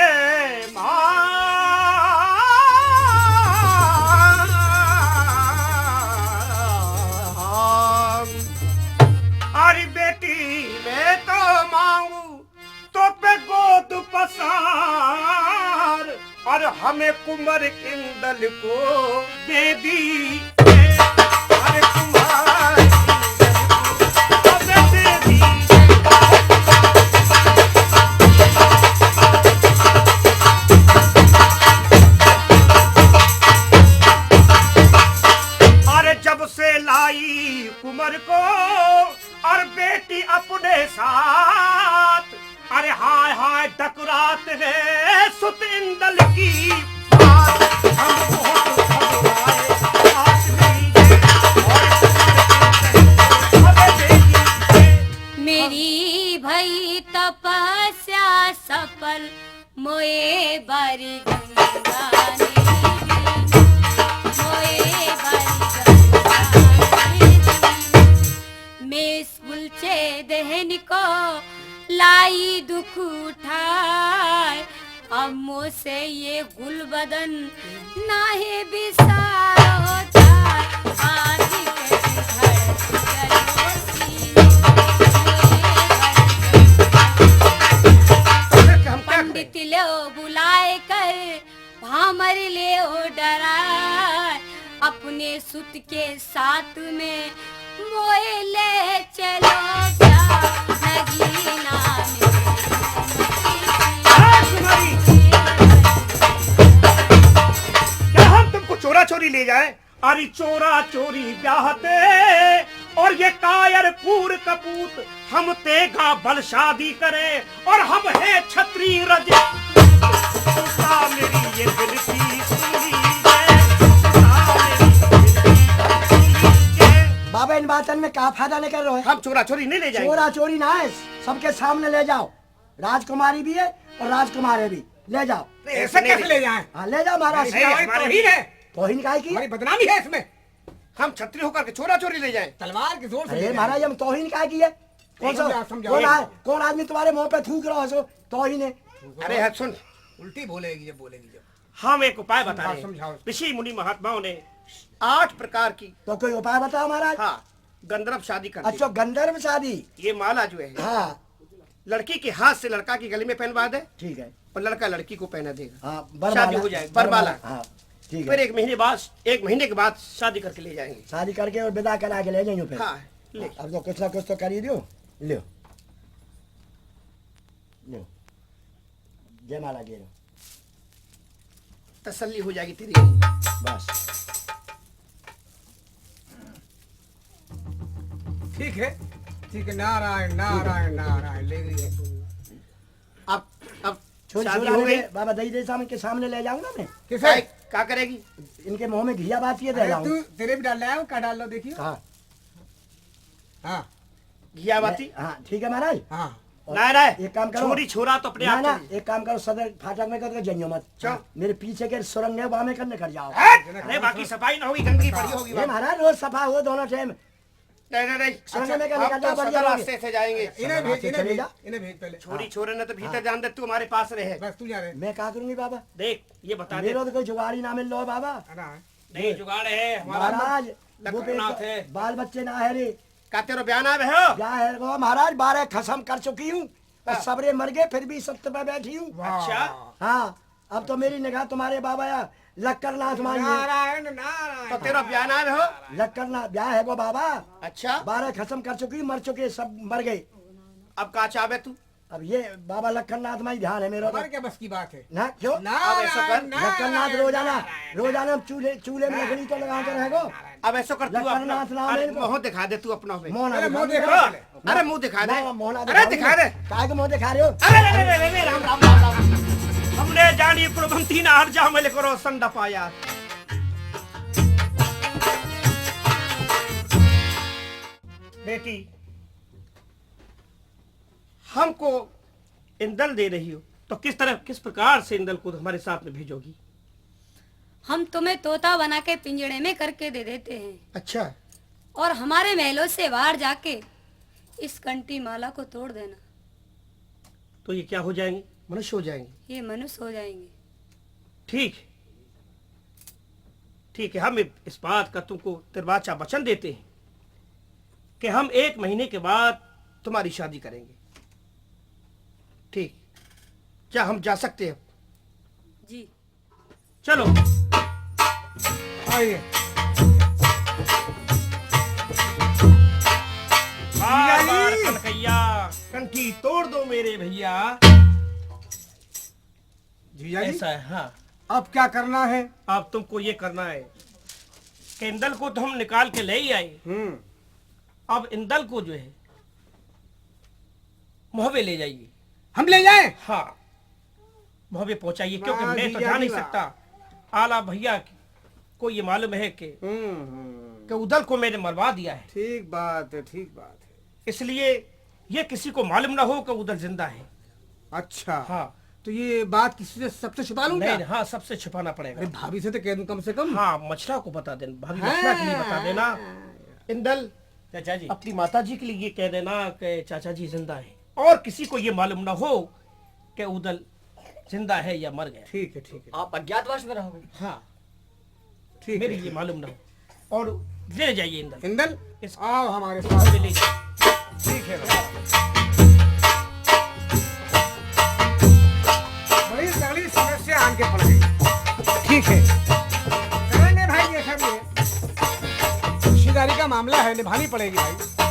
आरी बेटी में तो मांगू तो पे गोद पसार, और हमें कुंवर इंदल को दे दी। अरे कुंवर इंदल को हमें दे दी। जब से लाई कुंवर को और बेटी अपने साथ, अरे हाय हाय डकरात है सुत इंदल की बात। हम बहुत घबराए, आज लीजिए और हमें दे दीजिए। मेरी भई तपस्या सफल, मोए बारी गंगा ने दी। मोए बारी मैं गुलचे दहन को लाई दुख उठाए, अब मुझसे ये गुल बदन नाहे बिसारो जाए। आदि के घर चलो सीने, पंडित ले बुलाए कर भामर ले डराए, अपने सुत के साथ में मोए ले चलो क्या नगीना क्या हम तुमको चोरा चोरी ले जाए? अरे चोरा चोरी ब्याहते और ये कायर कूर कपूत हम तेगा बल शादी करे, और हम है छत्री रज। मेरी ये दिल की सुनी बाबा इन बातन में क्या फायदा नहीं कर रहे हो? हम चोरा चोरी नहीं ले जाएंगे। चोरा चोरी ना है, सबके सामने ले जाओ। राजकुमारी भी है और राजकुमार भी, ले जाओ। ऐसे कैसे ले जाएं? हाँ ले जाओ महाराज। नहीं, हमारी तौहीन है, तौहीन काहे की? हमारी बदनामी है इसमें। हम छत्री होकर के चोरा चोरी ले जाएं। तलवार के जोर से अरे ले महाराज हम तौहीन काहे की है? कौन सा कौन आदमी तुम्हारे मुंह पे थूक रहा हो? तौहीन है। अरे है सुन, उल्टी बोलेगी जब बोलेगी जब। हम एक उपाय बता रहे समझाओ। हैं। ऋषि मुनि महात्माओं ने 8 प्रकार की, तो कोई उपाय बताओ महाराज। हाँ, गंधर्व शादी कर अच्छा गंधर्व शादी। ये माला जो है हाँ लड़की के हाथ से लड़का की गले में पहनवा दे, ठीक है। और लड़का लड़की को पहना देगा। हाँ शादी हो जाएगी, बरमाला। हाँ ठीक फिर है। 1 महीने के बाद शादी करके ले जाएंगे। शादी करके और विदा करा के ले जाइए फिर। हाँ ले। अब तो कुछ ना कुछ तो कर ही दो। लो लो जयमाला गिरो, तसल्ली हो जाएगी तेरी। बस ठीक है ठीक है। नारायण नारायण नारायण ले गई है। अब छोड़ शादी छोड़ हो गई। बाबा दही दे सामने के सामने ले जाऊंगा मैं। किसे? क्या करेगी? इनके मुंह में घिया बात ये दे अरे रहा हूँ। तू तेरे भी डाल रहा है, क्या डाल लो देखिए। हाँ हाँ घिया बाती। हाँ ठीक है महाराज। हाँ ना ना, एक काम करो, छोरी छोरा तो अपने ना आप ना चली। एक काम करो, सदर फाटक में करके जइयो मत। क्यों? मेरे पीछे के सुरंग है वहां में करने कर जाओ। अरे बाकी सफाई ना होगी, गंदगी पड़ी होगी ये वहाँ। महाराज रोज सफा हो दोनों टाइम। नहीं सोने में क्या हम निकल तो जा, बढ़िया सदर लोगे। रास्ते से जाएंगे। इन्हें भेज, इन्हें चले भेज, जा। इन्हें भेज पहले। छोरी छोरे ने तो भीतर जान दे, तू हमारे पास रहे। बस तू जा रहे। मैं क्या करूंगी बाबा, देख ये बता दे, मेरा तो कोई जुगाड़ी ना मिल लो बाबा। नहीं जुगाड़ है हमारा। महाराज वो लखननाथ है। बाल बच्चे ना है रे, का तेरा बयान आवे हो? क्या है वो महाराज, 12 खसम कर चुकी हूँ और सबरे मर गए, फिर भी सत्य पे बैठी हूँ। अच्छा हाँ, अब तो मेरी निगाह तुम्हारे बाबा या लक्करनाथ मांगी। नारायण नारायण। तो तेरा बयान आवे हो? लक्करनाथ ब्याह है वो बाबा, अच्छा 12 खसम कर चुकी, मर चुके, सब मर गए। अब का चाहे तू? अब ये बाबा लक्करनाथ में ही ध्यान है मेरा तो। हमारे क्या बस की बात है। ना क्यों अब ऐसा कर, लक्करनाथ रोजाना चूल्हे में लकड़ी तो लगाते रहेगो। अब ऐसा कर, तू अपना लखननाथ नाम है इनको। मुंह दिखा दे तू अपना में। मोहना अरे मुंह दिखा देखो दे। पहले। अरे मुंह दिखा दे। मोहना अरे दिखा दे। काय को मुंह दिखा रहे हो? अरे राम राम राम राम। हमने जानी प्रबंधी ना हर जा में करो संडा पाया। बेटी हमको इंदल दे रही हो तो किस प्रकार से इंदल को हमारे साथ में भेजोगी? हम तुम्हें तोता बना के पिंजड़े में करके दे देते हैं अच्छा और हमारे महलों से बाहर जाके इस कंठी माला को तोड़ देना। तो ये क्या हो जाएंगे? मनुष्य हो जाएंगे। ये मनुष्य हो जाएंगे। ठीक ठीक है, हम इस बात का तुमको तिरवाचा वचन देते हैं कि हम 1 महीने के बाद तुम्हारी शादी करेंगे। ठीक, क्या हम जा सकते हैं? जी चलो आइए। बार बार कनकैया कंठी तोड़ दो मेरे भैया। जीजा जी ऐसा है। हाँ, अब क्या करना है? अब तुमको ये करना है कि इंदल को तो हम निकाल के ले ही आए, अब इंदल को जो है मोहबे ले जाइए। हम ले जाएं? हाँ, मोहबे पहुंचाइए, क्योंकि वाह, मैं तो जीजा जा नहीं जी, वाह। सकता। आला भैया को ये मालूम है कि उदल को मैंने मरवा दिया है, ठीक बात है, ठीक बात है। इसलिए ये किसी को मालूम ना हो कि उदल जिंदा है। अच्छा हाँ, तो ये बात किसी से सबसे छुपा लूं क्या? नहीं, हाँ, सबसे छुपाना पड़ेगा। अरे भाभी से तो कह दूं कम से कम। हाँ, मछला को बता देना, भाभी मछला के लिए बता देना। इंदल चाचा जी अपनी माता जी के लिए ये कह देना कि चाचा जी जिंदा है, और किसी को ये मालूम ना हो कि उदल जिंदा है या मर गया। ठीक है, ठीक है, आप अज्ञातवास में रहोगे। हाँ, ठीक मेरी है। ये मालूम ना हो, और ले जाइए इंदल, इंदल इस- आओ हमारे साथ। ले जाइए। ठीक है, बड़ी तगड़ी समस्या आन के पड़ गई। ठीक है, करेंगे भाई, ये सब ये रिश्तेदारी का मामला है, निभानी पड़ेगी भाई।